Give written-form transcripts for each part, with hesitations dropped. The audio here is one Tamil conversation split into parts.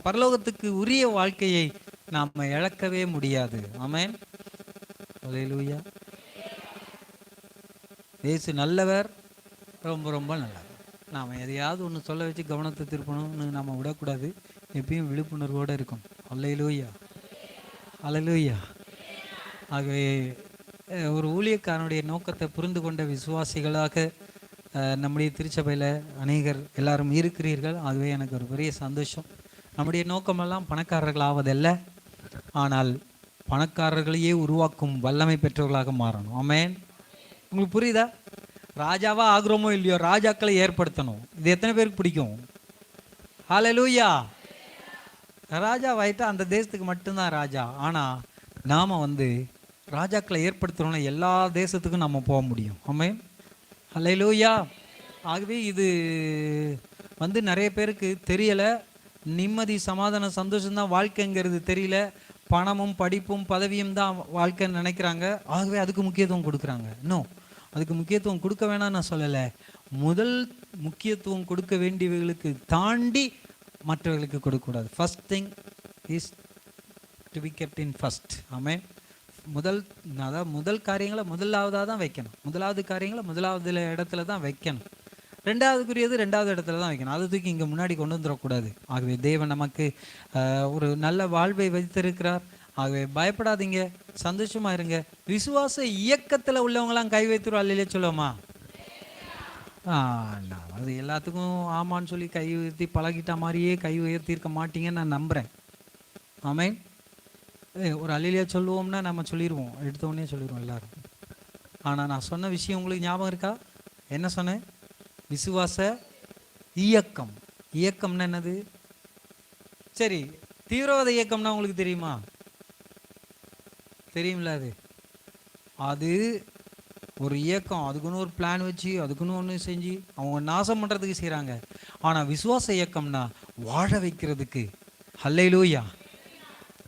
பரலோகத்துக்கு உரிய வாழ்க்கையை நாம் இழக்கவே முடியாது. ஆமென். அல்லேலூயா. இயேசு நல்லவர், ரொம்ப ரொம்ப நல்லவர். நாம் எதையாவது ஒன்று சொல்ல வச்சு கவனத்தை திருப்பணும்னு நம்ம விடக்கூடாது. எப்பயும் விழிப்புணர்வோடு இருக்கணும். அல்லேலூயா, அல்லேலூயா. ஆகவே ஒரு ஊழியக்காரனுடைய நோக்கத்தை புரிந்து கொண்ட விசுவாசிகளாக நம்முடைய திருச்சபையில் அநேகர் எல்லாரும் இருக்கிறீர்கள். ஆகவே எனக்கு ஒரு பெரிய சந்தோஷம். நம்முடைய நோக்கமெல்லாம் பணக்காரர்கள் ஆவதல்ல, ஆனால் பணக்காரர்களையே உருவாக்கும் வல்லமை பெற்றவர்களாக மாறணும். ஆமென். உங்களுக்கு புரியுதா? ராஜாவா ஆகுறோமோ இல்லையோ, ராஜாக்களை ஏற்படுத்தணும். இது எத்தனை பேருக்கு பிடிக்கும்? ஹல்லேலூயா. ராஜாவாயிட்டா அந்த தேசத்துக்கு மட்டும்தான் ராஜா. ஆனால் நாம் ராஜாக்களை ஏற்படுத்துகிறோம்னா எல்லா தேசத்துக்கும் நம்ம போக முடியும். ஆமென். ஹல்லேலூயா. ஆகவே இது நிறைய பேருக்கு தெரியலை. நிம்மதி, சமாதானம், சந்தோஷம்தான் வாழ்க்கைங்கிறது தெரியல. பணமும் படிப்பும் பதவியும் தான் வாழ்க்கைன்னு நினைக்கிறாங்க. ஆகவே அதுக்கு முக்கியத்துவம் கொடுக்குறாங்க. இன்னும் அதுக்கு முக்கியத்துவம் கொடுக்க வேணாம் நான் சொல்லலை. முதல் முக்கியத்துவம் கொடுக்க வேண்டியவர்களுக்கு தாண்டி மற்றவர்களுக்கு கொடுக்கக்கூடாது. First thing is to be kept in first. Amen. முதல் காரியங்களை முதலாவதாக தான் வைக்கணும். முதலாவது காரியங்களை முதலாவது இடத்துல தான் வைக்கணும். ரெண்டாவதுக்குரியது ரெண்டாவது இடத்துல தான் வைக்கணும். அது தூக்கி இங்கே முன்னாடி கொண்டு வந்துடக்கூடாது. ஆகவே தேவன் நமக்கு ஒரு நல்ல வாழ்வை வைத்திருக்கிறார். ஆகவே பயப்படாதீங்க, சந்தோஷமா இருங்க. விசுவாச இயக்கத்தில் உள்ளவங்களாம் கை வைத்துருவா இல்லையே சொல்லுவோமா? அது எல்லாத்துக்கும் ஆமான்னு சொல்லி கை உயர்த்தி பழகிட்ட மாதிரியே கை உயர்த்தியிருக்க மாட்டீங்கன்னு நான் நம்புகிறேன். ஆமென். ஒரு அல்லேலூயா சொல்லுவோம்னா நம்ம சொல்லிடுவோம், எடுத்தோடனே சொல்லிடுவோம் எல்லாரும். ஆனால் நான் சொன்ன விஷயம் உங்களுக்கு ஞாபகம் இருக்கா? என்ன சொன்னேன்? விசுவாச இயக்கம். இயக்கம்னா என்னது? சரி, தீவிரவாத இயக்கம்னா உங்களுக்கு தெரியுமா? தெரியும்ல? அது ஒரு இயக்கம். அதுக்குன்னு ஒரு பிளான் வச்சு அதுக்குன்னு ஒன்று செஞ்சு அவங்க நாசம் பண்ணுறதுக்கு செய்கிறாங்க. ஆனால் விசுவாச இயக்கம்னா வாழ வைக்கிறதுக்கு. ஹல்லேலூயா.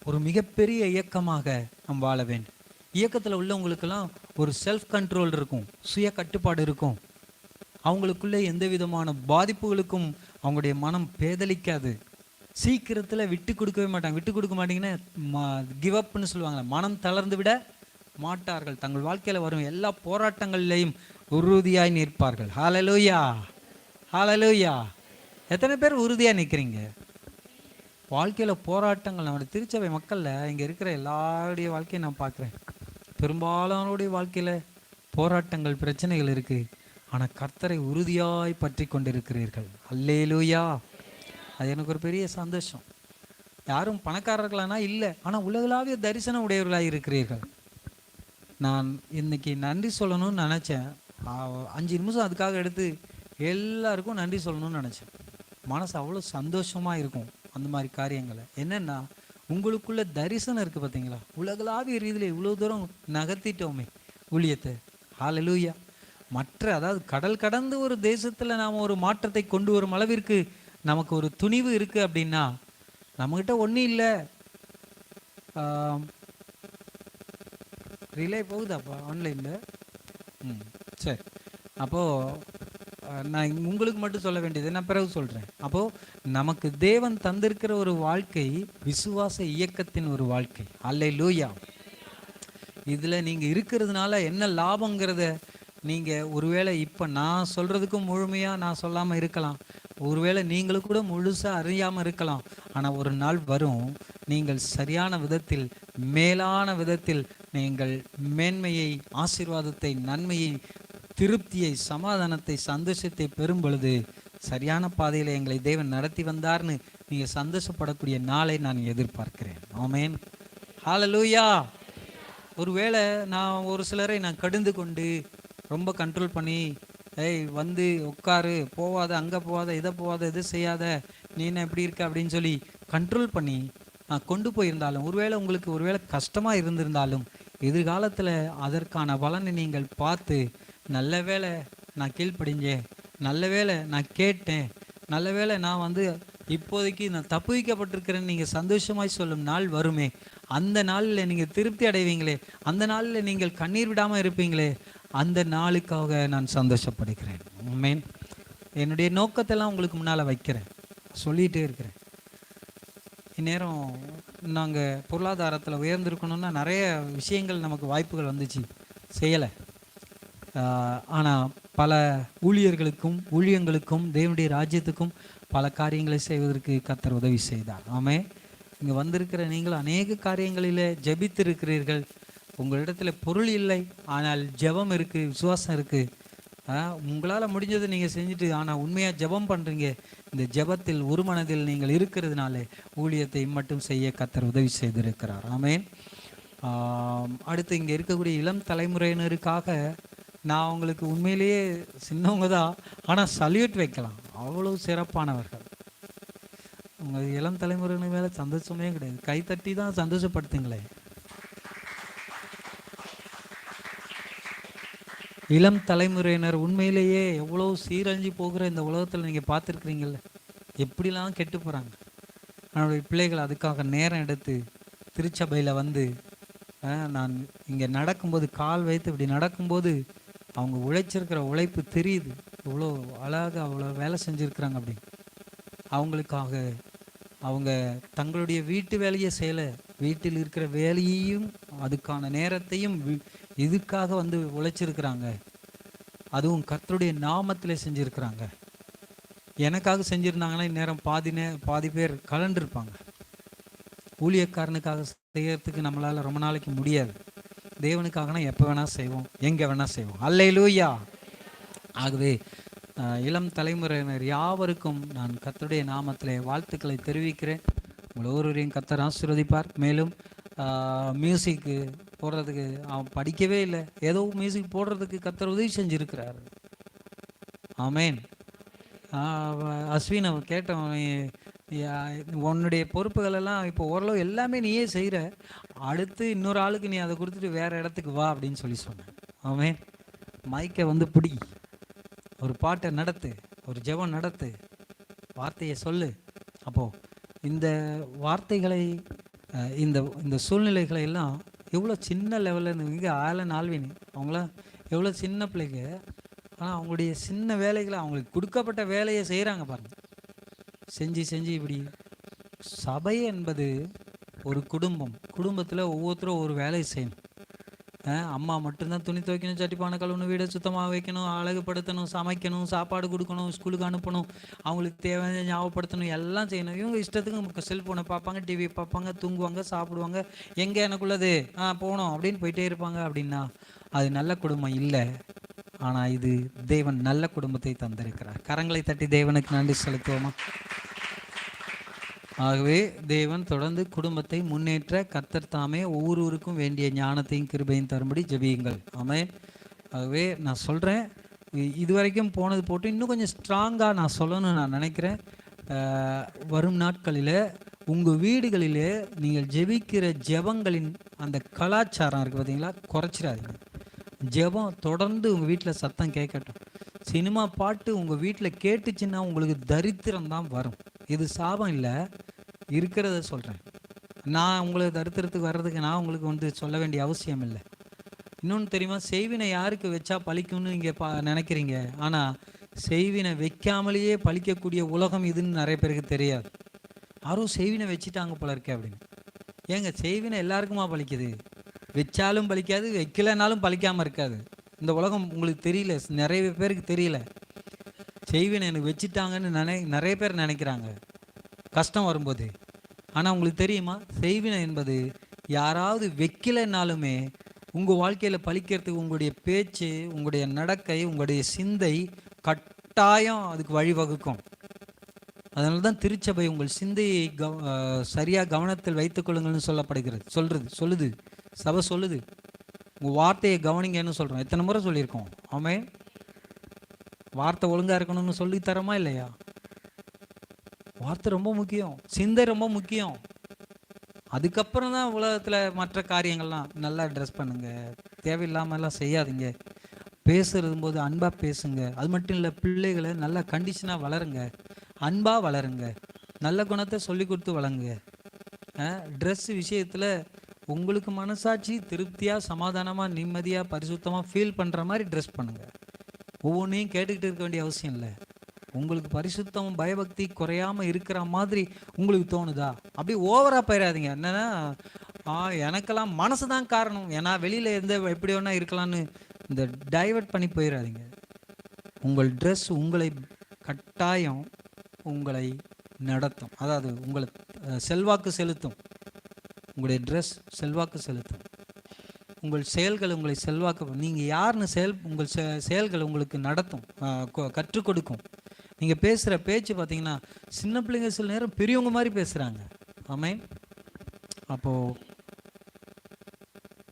ஒரு மிகப்பெரிய இயக்கமாக நாம் வாழ வேண்டும். இயக்கத்தில் உள்ளவங்களுக்கெல்லாம் ஒரு செல்ஃப் கண்ட்ரோல் இருக்கும், சுய கட்டுப்பாடு இருக்கும். அவங்களுக்குள்ளே எந்த விதமான பாதிப்புகளுக்கும் அவங்களுடைய மனம் பேதலிக்காது. சீக்கிரத்தில் விட்டு கொடுக்கவே மாட்டாங்க. விட்டு கொடுக்க மாட்டிங்கன்னா கிவ் அப்னு சொல்லுவாங்க. மனம் தளர்ந்து விட மாட்டார்கள். தங்கள் வாழ்க்கையில் வரும் எல்லா போராட்டங்களிலையும் உறுதியாய் நிற்பார்கள். ஹல்லேலூயா, ஹல்லேலூயா. எத்தனை பேர் உறுதியாக நிற்கிறீங்க? வாழ்க்கையில் போராட்டங்கள் நம்முடைய திருச்சபை மக்களில் இங்கே இருக்கிற எல்லாருடைய வாழ்க்கையை நான் பார்க்குறேன். பெரும்பாலானுடைய வாழ்க்கையில் போராட்டங்கள், பிரச்சனைகள் இருக்குது. ஆனால் கர்த்தரை உறுதியாய் பற்றி கொண்டிருக்கிறீர்கள். அல்லேலூயா. அது எனக்கு ஒரு பெரிய சந்தோஷம். யாரும் பணக்காரர்களானா இல்லை, ஆனால் உலகளாவிய தரிசனம் உடையவர்களாக இருக்கிறீர்கள். நான் இன்னைக்கு நன்றி சொல்லணும்னு நினச்சேன். 5 நிமிஷம் அதுக்காக எடுத்து எல்லாருக்கும் நன்றி சொல்லணும்னு நினச்சேன். மனசு அவ்வளோ சந்தோஷமாக இருக்கும் அந்த மாதிரி காரியங்களை. என்னென்னா, உங்களுக்குள்ள தரிசனம் இருக்குது பார்த்தீங்களா? உலகளாவிய ரீதியில் இவ்வளோ தூரம் நகர்த்திட்டோமே ஊழியத்தை. ஹல்லேலூயா. அதாவது கடல் கடந்து ஒரு தேசத்தில் நாம் ஒரு மாற்றத்தை கொண்டு வரும் அளவிற்கு நமக்கு ஒரு துணிவு இருக்குது அப்படின்னா, நம்மகிட்ட ஒன்றும் இல்லை. ரிலே போகுதாப்பா ஆன்லைனில்? சரி. அப்போது நான் உங்களுக்கு மட்டும் சொல்ல வேண்டியது நான் பிறகு சொல்கிறேன். அப்போது நமக்கு தேவன் தந்திருக்கிற ஒரு வாழ்க்கை விசுவாச இயக்கத்தின் ஒரு வாழ்க்கை. அல்லேலூயா. இதில் நீங்கள் இருக்கிறதுனால என்ன லாபங்கிறத நீங்கள் ஒருவேளை இப்போ நான் சொல்கிறதுக்கும் முழுமையாக நான் சொல்லாமல் இருக்கலாம். ஒருவேளை நீங்களும் கூட முழுசாக அறியாமல் இருக்கலாம். ஆனால் ஒரு நாள் வரும், நீங்கள் சரியான விதத்தில், மேலான விதத்தில் நீங்கள் மேன்மையை, ஆசீர்வாதத்தை, நன்மையை, திருப்தியை, சமாதானத்தை, சந்தோஷத்தை பெறும் பொழுது சரியான பாதையில் எங்களை தேவன் நடத்தி வந்தார்னு நீங்கள் சந்தோஷப்படக்கூடிய நாளை நான் எதிர்பார்க்கிறேன். ஆமென். ஹல்லேலூயா. ஒருவேளை நான் ஒரு சிலரை நான் கடிந்து கொண்டு ரொம்ப கண்ட்ரோல் பண்ணி, உட்காரு, போவாத, அங்கே போவாத, இதை போவாத, இது செய்யாத, நீ என்ன எப்படி இருக்க அப்படின்னு சொல்லி கண்ட்ரோல் பண்ணி நான் கொண்டு போயிருந்தாலும், ஒருவேளை கஷ்டமாக இருந்திருந்தாலும், எதிர்காலத்தில் அதற்கான பலனை நீங்கள் பார்த்து, நல்ல வேளை நான் கீழ்ப்படிஞ்சேன், நல்ல வேளை நான் கேட்டேன், நல்ல வேளை நான் இப்போதைக்கு நான் தப்பு வைக்கப்பட்டிருக்கிறேன்னு நீங்கள் சந்தோஷமாய் சொல்லும் நாள் வருமே. அந்த நாளில் நீங்கள் திருப்தி அடைவீங்களே, அந்த நாளில் நீங்கள் கண்ணீர் விடாமல் இருப்பீங்களே, அந்த நாளுக்காக நான் சந்தோஷப்படுகிறேன். ஆமென். என்னுடைய நோக்கத்தெல்லாம் உங்களுக்கு முன்னால் வைக்கிறேன், சொல்லிகிட்டே இருக்கிறேன். இந்நேரம் நாங்கள் பொருளாதாரத்தில் உயர்ந்திருக்கணும்னா நிறைய விஷயங்கள் நமக்கு வாய்ப்புகள் வந்துச்சு, செய்யலை. ஆனால் பல ஊழியங்களுக்கும் தேவனுடைய ராஜ்யத்துக்கும் பல காரியங்களை செய்வதற்கு கர்த்தர் உதவி செய்தார். ஆமே. இங்கே வந்திருக்கிற நீங்கள் அநேக காரியங்களில் ஜெபித்திருக்கிறீர்கள். உங்களிடத்தில் பொருள் இல்லை, ஆனால் ஜெபம் இருக்குது, விசுவாசம் இருக்குது. உங்களால் முடிஞ்சதை நீங்கள் செஞ்சுட்டு, ஆனால் உண்மையாக ஜெபம் பண்ணுறீங்க. இந்த ஜெபத்தில் ஒரு மனதில் நீங்கள் இருக்கிறதுனால ஊழியத்தை மட்டும் செய்ய கர்த்தர் உதவி செய்திருக்கிறார். ஆமேன். அடுத்து இங்கே இருக்கக்கூடிய இளம் தலைமுறையினருக்காக நான் உங்களுக்கு உண்மையிலேயே சின்னவங்க தான், ஆனால் சல்யூட் வைக்கலாம். அவ்வளோ சிறப்பானவர்கள். உங்கள் இளம் தலைமுறையினர் மேலே சந்தோஷமே கிடையாது, கைத்தட்டி தான் சந்தோஷப்படுத்துங்களே. இளம் தலைமுறையினர் உண்மையிலேயே எவ்வளோ சீரழிஞ்சு போகிற இந்த உலகத்தில் நீங்கள் பார்த்துருக்குறீங்கள, எப்படிலாம் கெட்டு போகிறாங்க. என்னுடைய பிள்ளைகள் அதுக்காக நேரம் எடுத்து திருச்சபையில் வந்து, நான் இங்கே நடக்கும்போது கால் வைத்து இப்படி நடக்கும்போது அவங்க உழைச்சிருக்கிற உழைப்பு தெரியுது, இவ்வளோ அழகாக அவ்வளோ வேலை செஞ்சுருக்குறாங்க. அப்படி அவங்களுக்காக அவங்க தங்களுடைய வீட்டு வேலையை செய்யலை, வீட்டில் இருக்கிற வேலையையும் அதுக்கான நேரத்தையும் இதுக்காக வந்து உழைச்சிருக்கிறாங்க. அதுவும் கர்த்தருடைய நாமத்தில் செஞ்சுருக்கிறாங்க. எனக்காக செஞ்சுருந்தாங்கன்னா இந்நேரம் பாதி பேர் கலண்டிருப்பாங்க. ஊழியக்காரனுக்காக செய்யறதுக்கு நம்மளால் ரொம்ப நாளைக்கு முடியாது. தேவனுக்காகனா எப்போ வேணால் செய்வோம், எங்கே வேணால் செய்வோம். அல்லேலூயா. ஆகவே இளம் தலைமுறையினர் யாவருக்கும் நான் கர்த்தருடைய நாமத்தில் வாழ்த்துக்களை தெரிவிக்கிறேன். உங்கள் ஒவ்வொருவரையும் கர்த்தர் ஆசீர்வதிப்பார். மேலும் மியூசிக்கு போடுறதுக்கு அவன் படிக்கவே இல்லை, ஏதோ மியூசிக் போடுறதுக்கு கர்த்தர் உதவி செஞ்சுருக்கிறார். ஆமேன். அஸ்வின் அவன் கேட்டவன், உன்னுடைய பொறுப்புகளெல்லாம் இப்போ ஓரளவு எல்லாமே நீயே செய்கிற, அடுத்து இன்னொரு ஆளுக்கு நீ அதை கொடுத்துட்டு வேறு இடத்துக்கு வா அப்படின்னு சொன்னேன். ஆமேன். மைக்கை வந்து பிடி, ஒரு பாட்டை நடத்து, ஒரு ஜெபம் நடத்து, வார்த்தையை சொல்லு. அப்போது இந்த வார்த்தைகளை இந்த சூழ்நிலைகளை எல்லாம் எவ்வளோ சின்ன லெவலில் இங்கே ஆலன் ஆல்வின் அவங்களாம் எவ்வளோ சின்ன பிள்ளைங்க, ஆனால் அவங்களுடைய சின்ன வேலைகளை அவங்களுக்கு கொடுக்கப்பட்ட வேலையை செய்கிறாங்க பாருங்கள். செஞ்சு இப்படி சபை என்பது ஒரு குடும்பத்தில் ஒவ்வொருத்தரும் ஒரு வேலையை செய்யணும். அம்மா மட்டும்தான் துணி துவைக்கணும், சட்டிப்பானை கழுவணும், வீடை சுத்தமாக வைக்கணும், அழகுப்படுத்தணும், சமைக்கணும், சாப்பாடு கொடுக்கணும், ஸ்கூலுக்கு அனுப்பணும், அவங்களுக்கு தேவையான ஞாபகப்படுத்தணும், எல்லாம் செய்யணும். இவங்க இஷ்டத்துக்கு செல்ஃபோனை பார்ப்பாங்க, டிவி பார்ப்பாங்க, தூங்குவாங்க, சாப்பிடுவாங்க, எங்கே எனக்குள்ளது போகணும் அப்படின்னு போயிட்டே இருப்பாங்க. அப்படின்னா அது நல்ல குடும்பம் இல்லை. ஆனால் இது தேவன் நல்ல குடும்பத்தை தந்திருக்கிறார். கரங்களை தட்டி தேவனுக்கு நன்றி செலுத்துவோமா? ஆகவே தேவன் தொடர்ந்து குடும்பத்தை முன்னேற்ற கர்த்தர் தாமே ஒவ்வொருவருக்கும் வேண்டிய ஞானத்தையும் கிருபையும் தரும்படி ஜெபியுங்கள். ஆமென். ஆகவே நான் சொல்கிறேன், இது வரைக்கும் போனது போட்டு இன்னும் கொஞ்சம் ஸ்ட்ராங்காக நான் சொல்லணும்னு நான் நினைக்கிறேன். வரும் நாட்களில் உங்கள் வீடுகளிலே நீங்கள் ஜெபிக்கிற ஜெபங்களின் அந்த கலாச்சாரம் இருக்குது பார்த்தீங்களா, குறைச்சிடாதீங்க. ஜெபம் தொடர்ந்து உங்கள் வீட்டில் சத்தம் கேட்கட்டும். சினிமா பாட்டு உங்கள் வீட்டில் கேட்டுச்சுன்னா உங்களுக்கு தரித்திரம் தான் வரும். இது சாபம் இல்லை, இருக்கிறத சொல்கிறேன். நான் உங்களுக்கு தரித்திரத்துக்கு வர்றதுக்கு நான் உங்களுக்கு வந்து சொல்ல வேண்டிய அவசியம் இல்லை. இன்னொன்று தெரியுமா, செய்வினை யாருக்கு வச்சா பழிக்கும்னு நீங்கள் நினைக்கிறீங்க. ஆனால் செய்வினை வைக்காமலேயே பழிக்கக்கூடிய உலகம் இதுன்னு நிறைய பேருக்கு தெரியாது. யாரும் செய்வினை வச்சுட்டாங்க போல இருக்கே அப்படின்னு. ஏங்க, செய்வினை எல்லாருக்குமா பழிக்குது? வச்சாலும் பழிக்காது, வைக்கலைனாலும் பழிக்காமல் இருக்காது. இந்த உலகம் உங்களுக்கு தெரியல, நிறைய பேருக்கு தெரியல. செய்வினை எனக்கு வச்சுட்டாங்கன்னு நிறைய பேர் நினைக்கிறாங்க கஷ்டம் வரும்போது. ஆனால் உங்களுக்கு தெரியுமா, செய்வினை என்பது யாராவது வைக்கலைன்னாலுமே உங்கள் வாழ்க்கையில் பழிக்கிறதுக்கு உங்களுடைய பேச்சு, உங்களுடைய நடக்கை, உங்களுடைய சிந்தை கட்டாயம் அதுக்கு வழிவகுக்கும். அதனால தான் திருச்சபை உங்கள் சிந்தையை சரியாக கவனத்தில் வைத்துக் கொள்ளுங்கள்னு சொல்லுது. சபை சொல்லுது, உங்கள் வார்த்தையை கவனிங்கன்னு சொல்கிறோம். எத்தனை முறை சொல்லியிருக்கோம்? ஆமென். வார்த்தை ஒழுங்காக இருக்கணும்னு சொல்லி தரமா இல்லையா? வார்த்தை ரொம்ப முக்கியம், சிந்தை ரொம்ப முக்கியம். அதுக்கப்புறம் தான் உலகத்தில் மற்ற காரியங்கள்லாம். நல்லா ட்ரெஸ் பண்ணுங்க, தேவையில்லாமலாம் செய்யாதீங்க, பேசுறது போது அன்பாக பேசுங்க. அது மட்டும் இல்லை, பிள்ளைகளை நல்லா கண்டிஷனாக வளருங்க, அன்பாக வளருங்க, நல்ல குணத்தை சொல்லி கொடுத்து வளருங்க. ட்ரெஸ் விஷயத்தில் உங்களுக்கு மனசாட்சி திருப்தியாக, சமாதானமாக, நிம்மதியாக, பரிசுத்தமாக ஃபீல் பண்ணுற மாதிரி ட்ரெஸ் பண்ணுங்கள். ஒவ்வொன்றையும் கேட்டுக்கிட்டு இருக்க வேண்டிய அவசியம் இல்லை. உங்களுக்கு பரிசுத்தம் பயபக்தி குறையாம இருக்கிற மாதிரி உங்களுக்கு தோணுதா? அப்படியே ஓவரா போயிடாதீங்க. என்னன்னா எனக்கெல்லாம் மனசு தான் காரணம், ஏன்னா வெளியில எந்த எப்படி வேணா இருக்கலாம்னு இந்த டைவர்ட் பண்ணி போயிடாதீங்க. உங்கள் ட்ரெஸ் உங்களை கட்டாயம் உங்களை நடத்தும். அதாவது உங்களை செல்வாக்கு செலுத்தும். உங்களுடைய ட்ரெஸ் செல்வாக்கு செலுத்தும். உங்கள் செயல்கள் உங்களை செல்வாக்கு, நீங்கள் யாருன்னு உங்கள் செயல்கள் உங்களுக்கு நடத்தும், கற்றுக் கொடுக்கும். நீங்கள் பேசுகிற பேச்சு பார்த்தீங்கன்னா சின்ன பிள்ளைங்க சில நேரம் பெரியவங்க மாதிரி பேசுகிறாங்க. ஆமென். அப்போது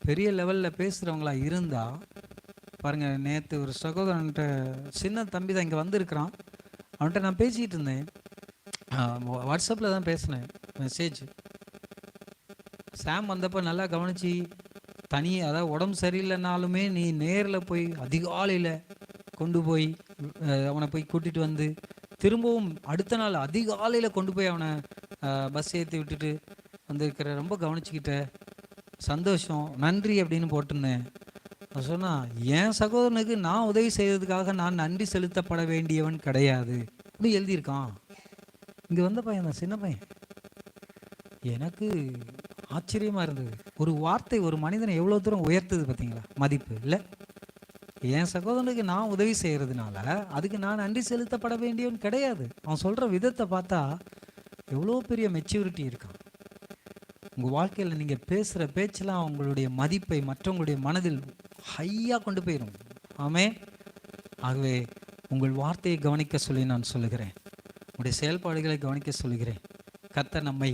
பெரிய லெவலில் பேசுகிறவங்களா இருந்தால் பாருங்கள், நேற்று ஒரு சகோதரன்ட்ட, சின்ன தம்பி தான் இங்கே வந்திருக்கிறான், அவன்கிட்ட நான் பேசிக்கிட்டு இருந்தேன். வாட்ஸ்அப்பில் தான் பேசினேன், மெசேஜ். சாம் வந்தப்போ நல்லா கவனித்து, அதாவது உடம்பு சரியில்லைனாலுமே நீ நேரில் போய் அதிகாலையில் கொண்டு போய் அவனை போய் கூட்டிகிட்டு வந்து திரும்பவும் அடுத்த நாள் அதிகாலையில் கொண்டு போய் அவனை பஸ் ஏற்றி விட்டுட்டு வந்திருக்கிற, ரொம்ப கவனிச்சுக்கிட்ட, சந்தோஷம், நன்றி அப்படின்னு போட்டிருந்தேன். நான் சொன்னால், என் சகோதரனுக்கு நான் உதவி செய்கிறதுக்காக நான் நன்றி செலுத்தப்பட வேண்டியவன் கிடையாது அப்படி எழுதியிருக்கான். இங்கே வந்த பையன் தான், சின்ன பையன். எனக்கு ஆச்சரியமாக இருந்தது. ஒரு வார்த்தை ஒரு மனிதனை எவ்வளோ தூரம் உயர்த்துது பார்த்தீங்களா, மதிப்பு இல்லை? என் சகோதரனுக்கு நான் உதவி செய்கிறதுனால அதுக்கு நான் நன்றி செலுத்தப்பட வேண்டியவன் கிடையாது. அவன் சொல்கிற விதத்தை பார்த்தா எவ்வளோ பெரிய மெச்சூரிட்டி இருக்கான். உங்கள் வாழ்க்கையில் நீங்கள் பேசுகிற பேச்செல்லாம் அவங்களுடைய மதிப்பை மற்றவங்களுடைய மனதில் ஹையாக கொண்டு போயிடும். ஆமே. ஆகவே உங்கள் வார்த்தையை கவனிக்க சொல்லி நான் சொல்லுகிறேன், உங்களுடைய செயல்பாடுகளை கவனிக்க சொல்லுகிறேன். கர்த்தர் நம்மை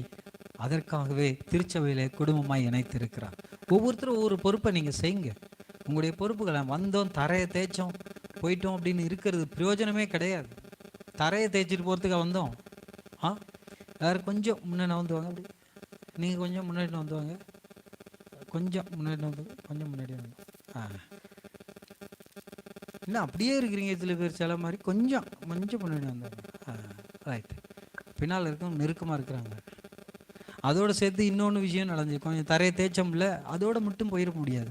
அதற்காகவே திருச்சபையிலே குடும்பமாய் இணைத்திருக்கிறார். ஒவ்வொருத்தரும் ஒவ்வொரு பொறுப்பை நீங்கள் செய்யுங்க. உங்களுடைய பொறுப்புகளை வந்தோம் தரையை தேய்ச்சோம் போயிட்டோம் அப்படின்னு இருக்கிறது பிரயோஜனமே கிடையாது. தரையை தேய்ச்சிட்டு போகிறதுக்காக வந்தோம். வேறு கொஞ்சம் முன்னாடி வந்துவாங்க, அப்படி நீங்கள் கொஞ்சம் முன்னாடி வந்துவாங்க, கொஞ்சம் முன்னாடி வந்து, கொஞ்சம் முன்னாடி வந்து. இல்லை அப்படியே இருக்கிறீங்க சில பேர், சில மாதிரி கொஞ்சம் கொஞ்சம் முன்னாடி வந்தாங்க. ரைட்டு. பின்னால் இருக்கும் நெருக்கமாக இருக்கிறாங்க. அதோடு சேர்த்து இன்னொன்று விஷயம் நடந்துச்சு. கொஞ்சம் தரையை தேய்ச்சோம்ல, அதோடு மட்டும் போயிட முடியாது.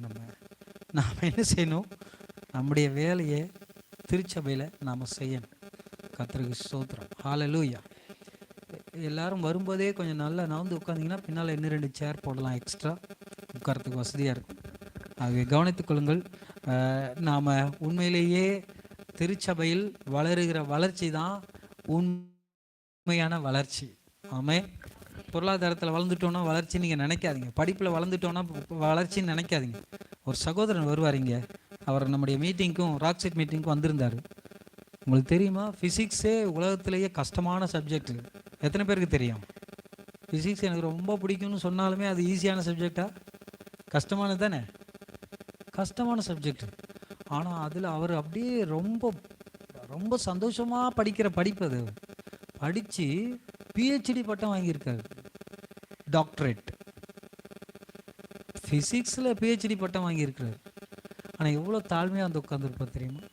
நாம் என்ன செய்யணும், நம்முடைய வேலையை திருச்சபையில் நாம் செய்யணும். கர்த்தருக்கு ஸ்தோத்திரம். ஹல்லேலூயா. எல்லாரும் வரும்போதே கொஞ்சம் நல்லா நகர்ந்து உட்காந்திங்கன்னா பின்னால் இன்னும் 2 சேர் போடலாம், எக்ஸ்ட்ரா உட்காரத்துக்கு வசதியாக இருக்கும். ஆகவே கவனித்துக் கொள்ளுங்கள். நாம் உண்மையிலேயே திருச்சபையில் வளருகிற வளர்ச்சி தான் உண்மையான வளர்ச்சி. ஆமென். பொருளாதாரத்தில் வளர்ந்துட்டோன்னா வளர்ச்சி நீங்கள் நினைக்காதீங்க, படிப்பில் வளர்ந்துட்டோன்னா வளர்ச்சின்னு நினைக்காதீங்க. ஒரு சகோதரன் வருவார் இங்கே, அவர் நம்முடைய மீட்டிங்க்கும் ராக்செட் மீட்டிங்க்கும் வந்திருந்தார். உங்களுக்கு தெரியுமா, ஃபிசிக்ஸே உலகத்திலேயே கஷ்டமான சப்ஜெக்ட். எத்தனை பேருக்கு தெரியும்? ஃபிசிக்ஸ் எனக்கு ரொம்ப பிடிக்கும்னு சொன்னாலுமே அது ஈஸியான சப்ஜெக்டா? கஷ்டமானது தானே? கஷ்டமான சப்ஜெக்ட். ஆனால் அதில் அவர் அப்படியே ரொம்ப ரொம்ப சந்தோஷமாக படிக்கிற படிப்பு. அது படித்து பிஹெச்டி பட்டம் வாங்கியிருக்காரு, டாக்டரேட் ஃபிசிக்ஸில் பிஹெச்டி பட்டம் வாங்கியிருக்கிறார். ஆனால் எவ்வளோ தாழ்மையாக வந்து உட்காந்துருப்பார் தெரியுமா?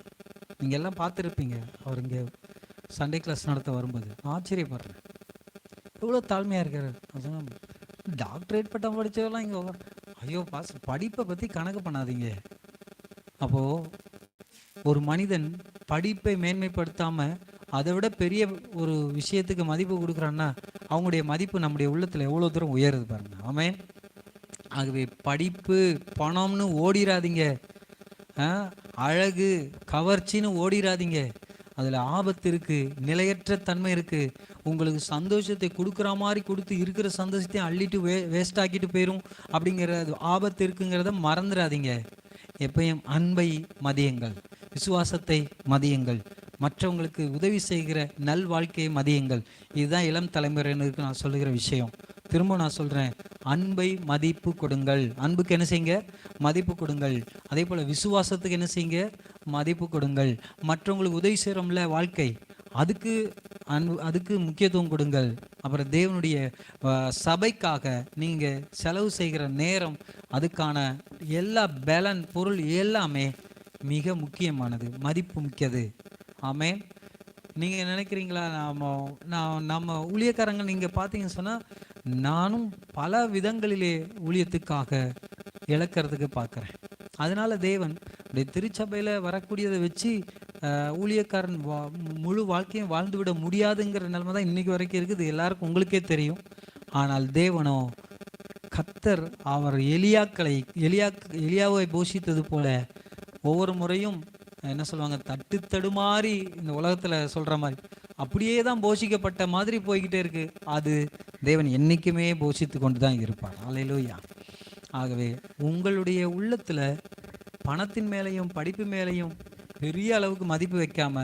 நீங்கள் எல்லாம் பார்த்துருப்பீங்க, அவர் இங்கே சண்டே கிளாஸ் நடத்த வரும்போது ஆச்சரியப்படுறேன், எவ்வளோ தாழ்மையாக இருக்கார். நான் சொன்னேன், டாக்டரேட் பட்டம் படித்தவெல்லாம் இங்கே ஐயோ பாஸ், படிப்பை பற்றி கணக்கு பண்ணாதீங்க. அப்போது ஒரு மனிதன் படிப்பை மேன்மைப்படுத்தாமல் அதை விட பெரிய ஒரு விஷயத்துக்கு மதிப்பு கொடுக்குறான்னா அவங்களுடைய மதிப்பு நம்முடைய உள்ளத்தில் எவ்வளோ தூரம் உயருது பாருங்க. ஆமென். ஆகவே படிப்பு பணம்னு ஓடிராதீங்க, அழகு கவர்ச்சின்னு ஓடிராதீங்க. அதில் ஆபத்து இருக்குது, நிலையற்ற தன்மை இருக்குது. உங்களுக்கு சந்தோஷத்தை கொடுக்குற மாதிரி கொடுத்து இருக்கிற சந்தோஷத்தையும் அள்ளிட்டு வேஸ்ட் ஆக்கிட்டு போயிடும் அப்படிங்கிற ஆபத்து இருக்குங்கிறத மறந்துடாதீங்க. எப்பயும் அன்பை மதியுங்கள், விசுவாசத்தை மதியுங்கள், மற்றவங்களுக்கு உதவி செய்கிற நல் வாழ்க்கையை மதியுங்கள். இதுதான் இளம் தலைமுறையினருக்கு நான் சொல்லுகிற விஷயம். திரும்ப நான் சொல்கிறேன், அன்பை மதிப்பு கொடுங்கள். அன்புக்கு என்ன செய்யுங்க? மதிப்பு கொடுங்கள். அதே போல் விசுவாசத்துக்கு என்ன செய்யுங்க? மதிப்பு கொடுங்கள். மற்றவங்களுக்கு உதவி செய்கிறோம்ல வாழ்க்கை, அதுக்கு முக்கியத்துவம் கொடுங்கள். அப்புறம் தேவனுடைய சபைக்காக நீங்கள் செலவு செய்கிற நேரம், அதுக்கான எல்லா பலன் பொருள் எல்லாமே மிக முக்கியமானது, மதிப்பு முக்கியது. ஆமென். நீங்கள் நினைக்கிறீங்களா, நம்ம ஊழியக்காரங்க நீங்கள் பார்த்தீங்கன்னு சொன்னால், நானும் பல விதங்களிலே ஊழியத்துக்காக இழக்கிறதுக்கு பார்க்குறேன். அதனால தேவன் திருச்சபையில் வரக்கூடியதை வச்சு ஊழியக்காரன் முழு வாழ்க்கையும் வாழ்ந்துவிட முடியாதுங்கிற நிலைமை தான் இன்னைக்கு வரைக்கும் இருக்குது. எல்லாருக்கும் உங்களுக்கே தெரியும். ஆனால் தேவனோ, கர்த்தர் அவர் எலியாவை போஷித்தது போல ஒவ்வொரு முறையும் என்ன சொல்லுவாங்க, தட்டு தடுமாறி இந்த உலகத்தில் சொல்கிற மாதிரி அப்படியே தான் போஷிக்கப்பட்ட மாதிரி போய்கிட்டே இருக்கு. அது தேவன் என்றைக்குமே போஷித்து கொண்டு தான் இருப்பார். அல்லேலூயா. ஆகவே உங்களுடைய உள்ளத்தில் பணத்தின் மேலேயும் படிப்பு மேலேயும் பெரிய அளவுக்கு மதிப்பு வைக்காம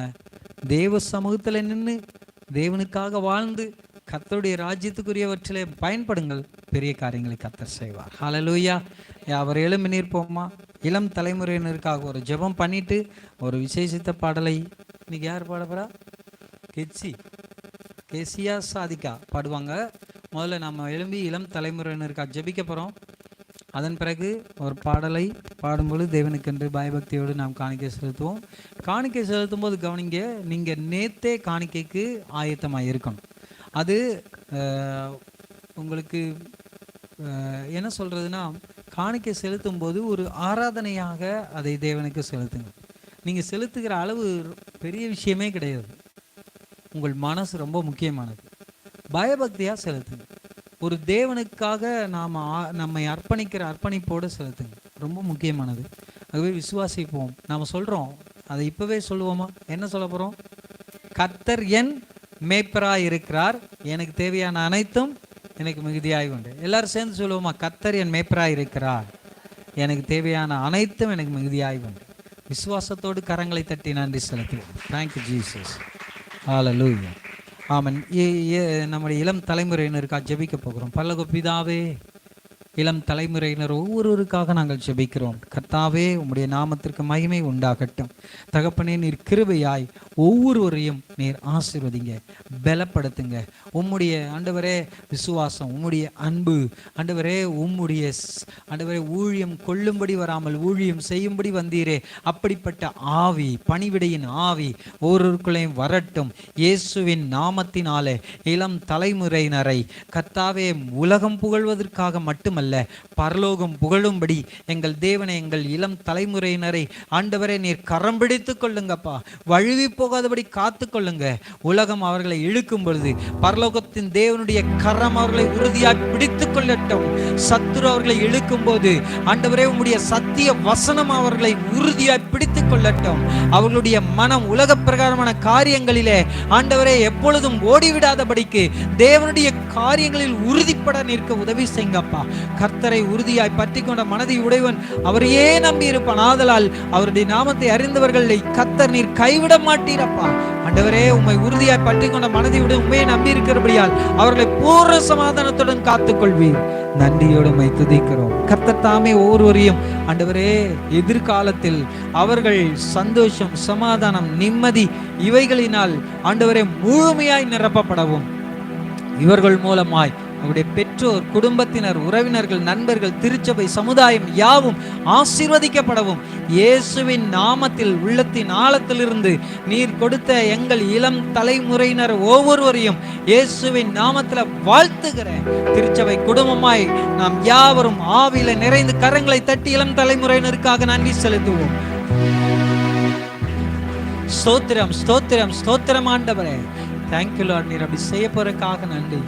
தேவ சமூகத்தில் நின்று தேவனுக்காக வாழ்ந்து கர்த்தருடைய ராஜ்யத்துக்குரியவற்றிலே பயன்படுங்கள். பெரிய காரியங்களை கர்த்தர் செய்வார். ஹல்லேலூயா. அவர் எழும்பி நிற்போமா? இளம் தலைமுறையினருக்காக ஒரு ஜெபம் பண்ணிட்டு ஒரு விசேஷித்த பாடலை இன்னைக்கு யார் பாட போறா? கேசியா சாதிகா பாடுவாங்க. முதல்ல நம்ம எழும்பி இளம் தலைமுறையினருக்காக ஜெபிக்க போகிறோம். அதன் பிறகு ஒரு பாடலை பாடும்பொழுது தேவனுக்கென்று பயபக்தியோடு நாம் காணிக்கை செலுத்துவோம். காணிக்கை செலுத்தும் போது கவனிங்க, நீங்கள் நேத்தே காணிக்கைக்கு ஆயத்தமாக இருக்கணும். அது உங்களுக்கு என்ன சொல்கிறதுனா, காணிக்கை செலுத்தும் போது ஒரு ஆராதனையாக அதை தேவனுக்கு செலுத்துங்க. நீங்கள் செலுத்துகிற அளவு பெரிய விஷயமே கிடையாது. உங்கள் மனசு ரொம்ப முக்கியமானது. பயபக்தியாக செலுத்துங்க. ஒரு தேவனுக்காக நம்மை அர்ப்பணிக்கிற அர்ப்பணிப்போடு செலுத்துங்க. ரொம்ப முக்கியமானது. ஆகவே விசுவாசிப்போம். நாம் சொல்கிறோம், அதை இப்போவே சொல்லுவோமா? என்ன சொல்ல போகிறோம்? கர்த்தர் என் மேய்ப்பராய் இருக்கிறார், எனக்கு தேவையான அனைத்தும் எனக்கு மிகுதியாய் உண்டு. எல்லாரும் சேர்ந்து சொல்லுவோமா? கர்த்தர் என் மேய்ப்பராய் இருக்கிறார், எனக்கு தேவையான அனைத்தும் எனக்கு மிகுதியாய் உண்டு. விசுவாசத்தோடு கரங்களை தட்டி நன்றி செலுத்துவோம். Thank you Jesus. ஹல்லேலூயா. ஆமென். நம்முடைய இளம் தலைமுறையினருக்காக ஜெபிக்க போகிறோம். பரலோக பிதாவே, இளம் தலைமுறையினர் ஒவ்வொருவருக்காக நாங்கள் ஜெபிக்கிறோம். கர்த்தாவே, உம்முடைய நாமத்திற்கு மகிமை உண்டாகட்டும். தகப்பனே, நீர் கிருபையாய் ஒவ்வொருவரையும் நீர் ஆசீர்வதிங்க, பலப்படுத்துங்க. உம்முடைய ஆண்டவரே விசுவாசம், உம்முடைய அன்பு ஆண்டவரே, உம்முடைய ஆண்டவரே ஊழியம் கொள்ளும்படி வராமல் ஊழியம் செய்யும்படி வந்தீரே, அப்படிப்பட்ட ஆவி, பணிவிடையின் ஆவி ஒவ்வொருவருக்குள்ளேயும் வரட்டும். இயேசுவின் நாமத்தினாலே இளம் தலைமுறையினரை கர்த்தாவே உலகம் புகழ்வதற்காக மட்டுமல்ல, பரலோகம் புகழும்படி எங்கள் தேவனை, எங்கள் இளம் தலைமுறையினரை ஆண்டவரே நீர் கரம் பிடித்துக் கொள்ளுங்கப்பா. வழுவி போகாதபடி காத்து கொள்ளுங்க. உலகம் அவர்களை இழுக்கும் பொழுது பரலோகத்தின் தேவனுடைய கரம் அவர்களை உறுதியாய் பிடித்துக் கொள்ளட்டும். சத்துரு அவர்களை இழுக்கும் போது ஆண்டவரே உம்முடைய சத்திய வசனம் அவர்களை உறுதியாய் பிடித்துக் கொள்ளட்டும். அவர்களுடைய மனம் உலக பிரகாரமான காரியங்களிலே ஆண்டவரே எப்பொழுதும் ஓடிவிடாதபடிக்கு தேவனுடைய காரியங்களில் உறுதிப்பட நிற்க உதவி செய்யுங்கப்பா. கர்த்தரை உறுதியாய் பற்றி கொண்ட மனதை உடையவன் அவரையே நம்பி இருப்பான். ஆதலால் அவருடைய நாமத்தை அறிந்தவர்களை கர்த்தர் நீர் கைவிட மாட்டீரப்பா. ஆண்டவரே, உம்மை உறுதியாய் பற்றி கொண்ட மனதை உடைய உண்மையை நம்பி இருக்கிறபடியால் அவர்களை பூர்ண சமாதானத்துடன் காத்துக்கொள்வீர். நன்றியோடு உம்மை துதிக்கிறோம். கர்த்தர் தாமே ஒவ்வொருவரையும் ஆண்டவரே எதிர்காலத்தில் அவர்கள் சந்தோஷம், சமாதானம், நிம்மதி இவைகளினால் ஆண்டவரே முழுமையாய் நிரப்பப்படவும், இவர்கள் மூலமாய் அவருடைய பெற்றோர், குடும்பத்தினர், உறவினர்கள், நண்பர்கள், திருச்சபை, சமுதாயம் யாவும் ஆசீர்வதிக்கப்படவும் இயேசுவின் நாமத்தில் உள்ளத்தின் ஆழத்திலிருந்து நீர் கொடுத்த எங்கள் இளம் தலைமுறையினர் ஒவ்வொருவரையும் இயேசுவின் நாமத்தில் வாழ்த்துகிறேன். திருச்சபை குடும்பமாய் நாம் யாவரும் ஆவியில நிறைந்து கரங்களை தட்டி இளம் தலைமுறையினருக்காக நன்றி செலுத்துவோம். ஸ்தோத்திரம், ஸ்தோத்திரம், ஸ்தோத்திரம் ஆண்டவரே. Thank you Lord. நீர் அப்படி செய்ய போறதுக்காக நன்றி.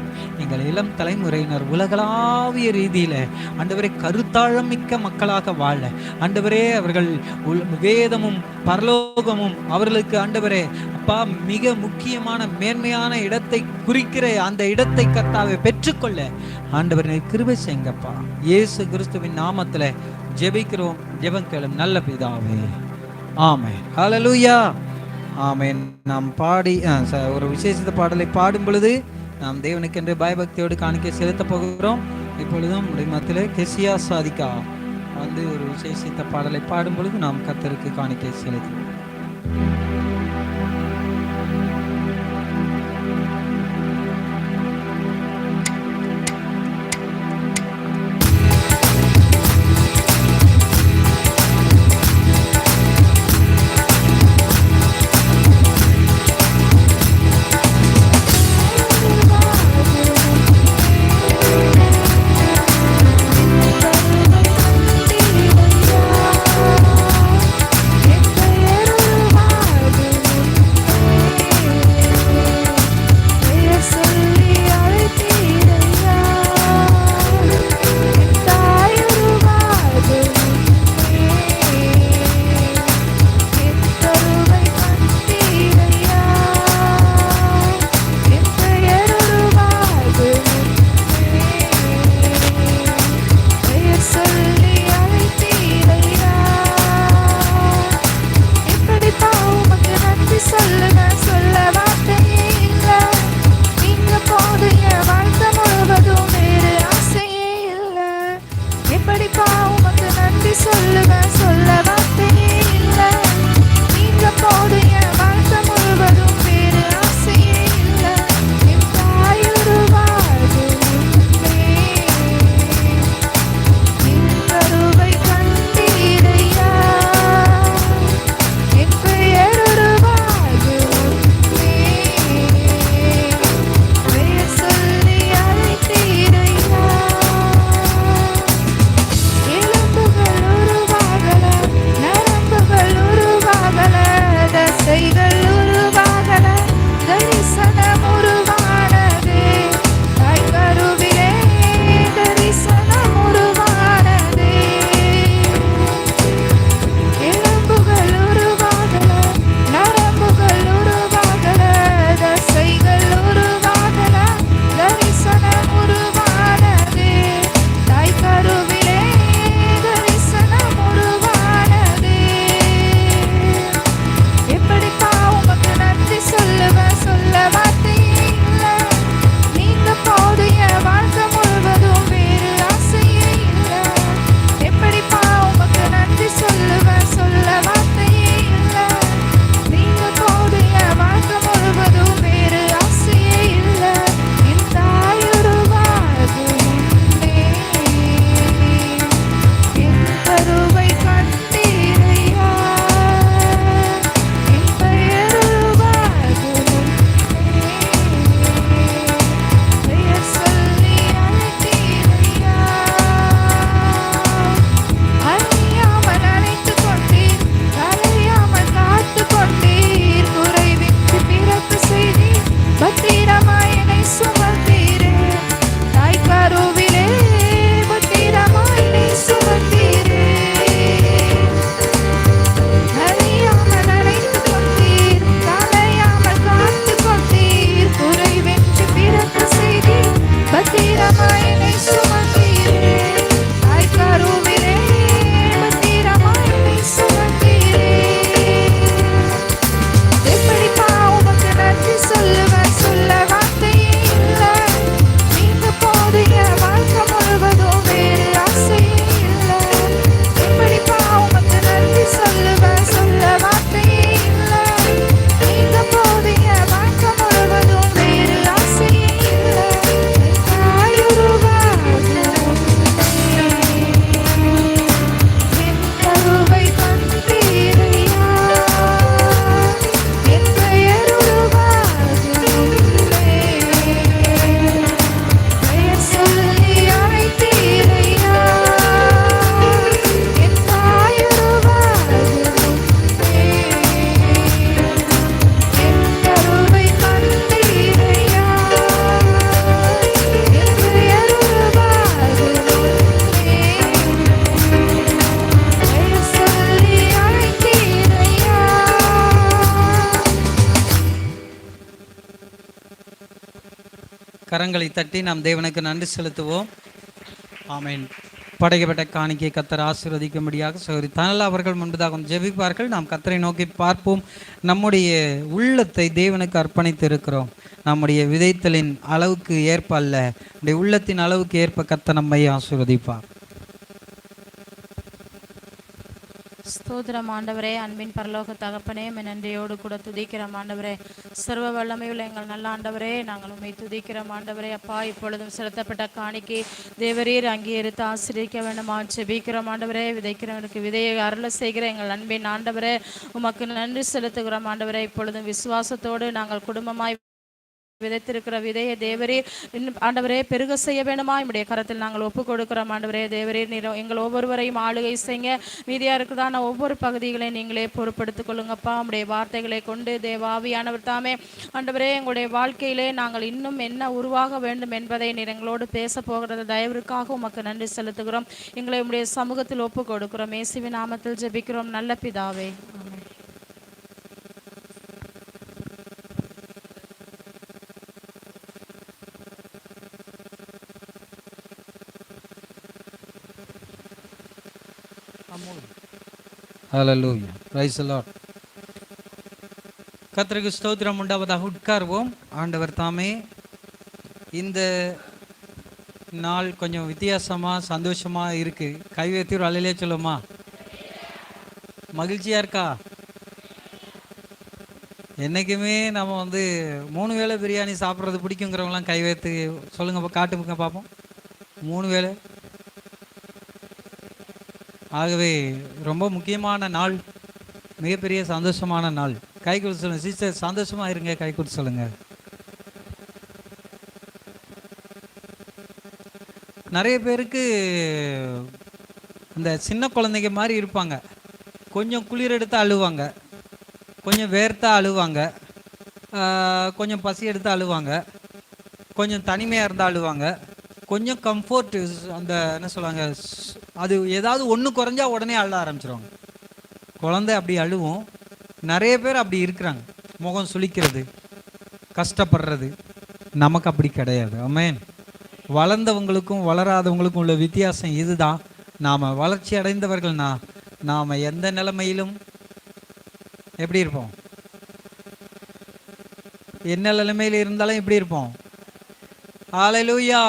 எங்கள் இளம் தலைமுறையினர் உலகளாவிய ரீதியில ஆண்டவரே கருத்தாழம் மிக்க மக்களாக வாழ ஆண்டவரே, அவர்கள் வேதமும் பரலோகமும் அவர்களுக்கு ஆண்டவரே அப்பா மிக முக்கியமான மேன்மையான இடத்தை குறிக்கிற அந்த இடத்தை கர்த்தாவே பெற்றுக்கொள்ள ஆண்டவரே கிருபை செய்யுங்கப்பா. இயேசு கிறிஸ்துவின் நாமத்துல ஜெபிக்கிறோம். ஜெபம் கேளும் நல்ல பிதாவே. ஆமென். ஹல்லேலூயா. ஆமென். நாம் பாடி ஒரு விசேஷித்த பாடலை பாடும் பொழுது நாம் தேவனுக்கென்று பயபக்தியோடு காணிக்கை செலுத்த போகிறோம். இப்பொழுதும் மத்தியில் கேசியா சாதிகா வந்து ஒரு விசேஷித்த பாடலை பாடும் பொழுது நாம் கர்த்தருக்கு காணிக்கை செலுத்துவோம். Wow. கரங்களை தட்டி நாம் தேவனுக்கு நன்றி செலுத்துவோம். ஆமென். படைக்கப்பட்ட காணிக்கை கத்தர் ஆசீர்வதிக்கும்படியாக சகோதரி தனலா அவர்கள் முன்பதாக ஜெபிப்பார்கள். நாம் கத்தரை நோக்கி பார்ப்போம். நம்முடைய உள்ளத்தை தேவனுக்கு அர்ப்பணித்து இருக்கிறோம். நம்முடைய விதைத்தலின் அளவுக்கு ஏற்ப அல்ல, நம்முடைய உள்ளத்தின் அளவுக்கு ஏற்ப கத்தர் நம்மை ஆசீர்வதிப்பார். ஸ்தோத்திரம் ஆண்டவரே, அன்பின் பரலோக தகப்பனே, நன்றியோடு கூட துதிக்கிறோம் ஆண்டவரே. சர்வ வல்லமையுள்ள எங்கள் நல்ல ஆண்டவரே, நாங்கள் உண்மை துதிக்கிறோம் ஆண்டவரே. அப்பா, இப்பொழுதும் செலுத்தப்பட்ட காணிக்கை தேவரீர் அங்கீகரித்து ஆசீர்வதிக்க வேண்டுமா ஜெபிக்கிறோம் ஆண்டவரே. விதைக்கிறவனுக்கு விதையை அருள செய்கிற எங்கள் அன்பின் ஆண்டவரே, உமக்கு நன்றி செலுத்துகிறோம் ஆண்டவரே. இப்பொழுதும் விசுவாசத்தோடு நாங்கள் குடும்பமாய் விதைத்திருக்கிற விதையை தேவரீர் ஆண்டவரே பெருக செய்ய வேண்டுமா நம்முடைய கரத்தில் நாங்கள் ஒப்பு கொடுக்கிறோம் ஆண்டவரே. தேவரீர் நீர் எங்கள் ஒவ்வொருவரையும் ஆளுகை செய்ய, மீதியாக இருக்குதான ஒவ்வொரு பகுதிகளையும் நீங்களே பொறுப்படுத்திக் கொள்ளுங்கப்பா. நம்முடைய வார்த்தைகளை கொண்டு தேவாவியானவர் தாமே ஆண்டவரே எங்களுடைய வாழ்க்கையிலே நாங்கள் இன்னும் என்ன உருவாக வேண்டும் என்பதை நீர் எங்களோடு பேச போகிறது தயவிற்காக உமக்கு நன்றி செலுத்துகிறோம். எங்களை உம்முடைய சமூகத்தில் ஒப்பு கொடுக்கிறோம். இயேசுவின் நாமத்தில் ஜெபிக்கிறோம் நல்ல பிதாவே. ஹல்லேலூயா, பிரைஸ் தி லார்ட். கர்த்தருக்கு ஸ்தோத்திரம் உண்டாவதாக. உட்கார்வோம். ஆண்டவர் தாமே இந்த நாள் கொஞ்சம் வித்தியாசமாக சந்தோஷமாக இருக்குது. கைவேத்தி ஒரு அலையிலே சொல்லுமா? மகிழ்ச்சியாக இருக்கா? என்றைக்குமே நம்ம 3 வேளை பிரியாணி சாப்பிட்றது பிடிக்குங்கிறவங்களாம் கைவேத்து சொல்லுங்க, காட்டுங்க பார்ப்போம். 3 வேளை. ஆகவே ரொம்ப முக்கியமான நாள், மிகப்பெரிய சந்தோஷமான நாள். கை கொடுத்து சொல்லுங்க சிஸ்டர், சந்தோஷமாக இருங்க. கை கொடுத்து சொல்லுங்க. நிறைய பேருக்கு இந்த சின்ன குழந்தைங்க மாதிரி இருப்பாங்க. கொஞ்சம் குளிர் எடுத்து அழுவாங்க, கொஞ்சம் வேர்த்தா அழுவாங்க, கொஞ்சம் பசி எடுத்து அழுவாங்க, கொஞ்சம் தனிமையாக இருந்தால் அழுவாங்க, கொஞ்சம் கம்ஃபர்ட் அந்த என்ன சொல்லுவாங்க, அது ஏதாவது ஒன்று குறைஞ்சா உடனே அழ ஆரம்பிச்சிருவாங்க. குழந்தை அப்படி அழுவும். நிறைய பேர் அப்படி இருக்கிறாங்க, முகம் சுளிக்கிறது, கஷ்டப்படுறது. நமக்கு அப்படி கிடையாது. ஆமென். வளர்ந்தவங்களுக்கும் வளராதவங்களுக்கும் உள்ள வித்தியாசம் இதுதான். நாம் வளர்ச்சி அடைந்தவர்கள்னா நாம் எந்த நிலைமையிலும் எப்படி இருப்போம்? என்ன நிலைமையில் இருந்தாலும் எப்படி இருப்போம்? ஹல்லேலூயா,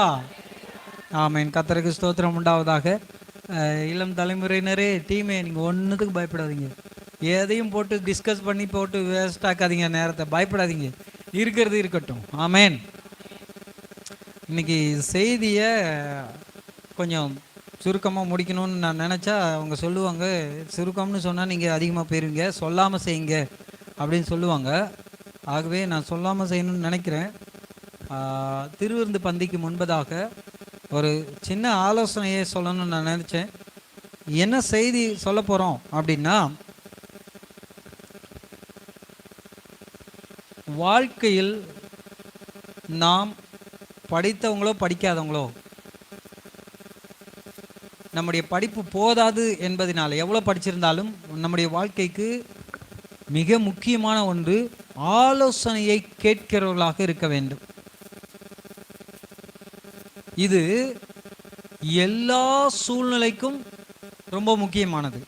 ஆமென். கர்த்தருக்கு ஸ்தோத்திரம் உண்டாவதாக. இளம் தலைமுறையினரே, டீமே, நீங்கள் ஒன்றுத்துக்கு பயப்படாதீங்க. எதையும் போட்டு டிஸ்கஸ் பண்ணி போட்டு வேஸ்ட் ஆக்காதீங்க நேரத்தை. பயப்படாதீங்க, இருக்கிறது இருக்கட்டும். ஆமென். இன்னைக்கு செய்தியை கொஞ்சம் சுருக்கமாக முடிக்கணும்னு நான் நினச்சா அவங்க சொல்லுவாங்க, சுருக்கம்னு சொன்னால் நீங்கள் அதிகமாக போயிருவீங்க, சொல்லாமல் செய்யுங்க அப்படின்னு சொல்லுவாங்க. ஆகவே நான் சொல்லாமல் செய்யணும்னு நினைக்கிறேன். திருவிருந்து பந்திக்கு முன்பதாக ஒரு சின்ன ஆலோசனையை சொல்லணும்னு நான் நினச்சேன். என்ன செய்தி சொல்ல போகிறோம் அப்படின்னா, வாழ்க்கையில் நாம் படித்தவங்களோ படிக்காதவங்களோ நம்முடைய படிப்பு போதாது என்பதனால, எவ்வளோ படிச்சிருந்தாலும் நம்முடைய வாழ்க்கைக்கு மிக முக்கியமான ஒன்று ஆலோசனையை கேட்கிறவர்களாக இருக்க வேண்டும். இது எல்லா சூழ்நிலைக்கும் ரொம்ப முக்கியமானது.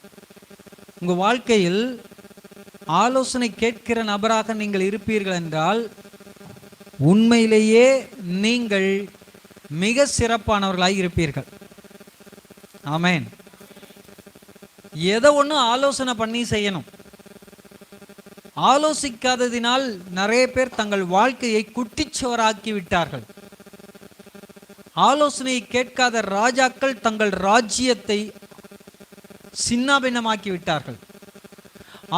உங்கள் வாழ்க்கையில் ஆலோசனை கேட்கிற நபராக நீங்கள் இருப்பீர்கள் என்றால் உண்மையிலேயே நீங்கள் மிக சிறப்பானவர்களாக இருப்பீர்கள். ஆமென். எதை ஒன்று ஆலோசனை பண்ணி செய்யணும். ஆலோசிக்காததினால் நிறைய பேர் தங்கள் வாழ்க்கையை குட்டிச்சுவராக்கி விட்டார்கள். ஆலோசனையை கேட்காத ராஜாக்கள் தங்கள் ராஜ்யத்தை சின்னாபின்னமாக்கி விட்டார்கள்.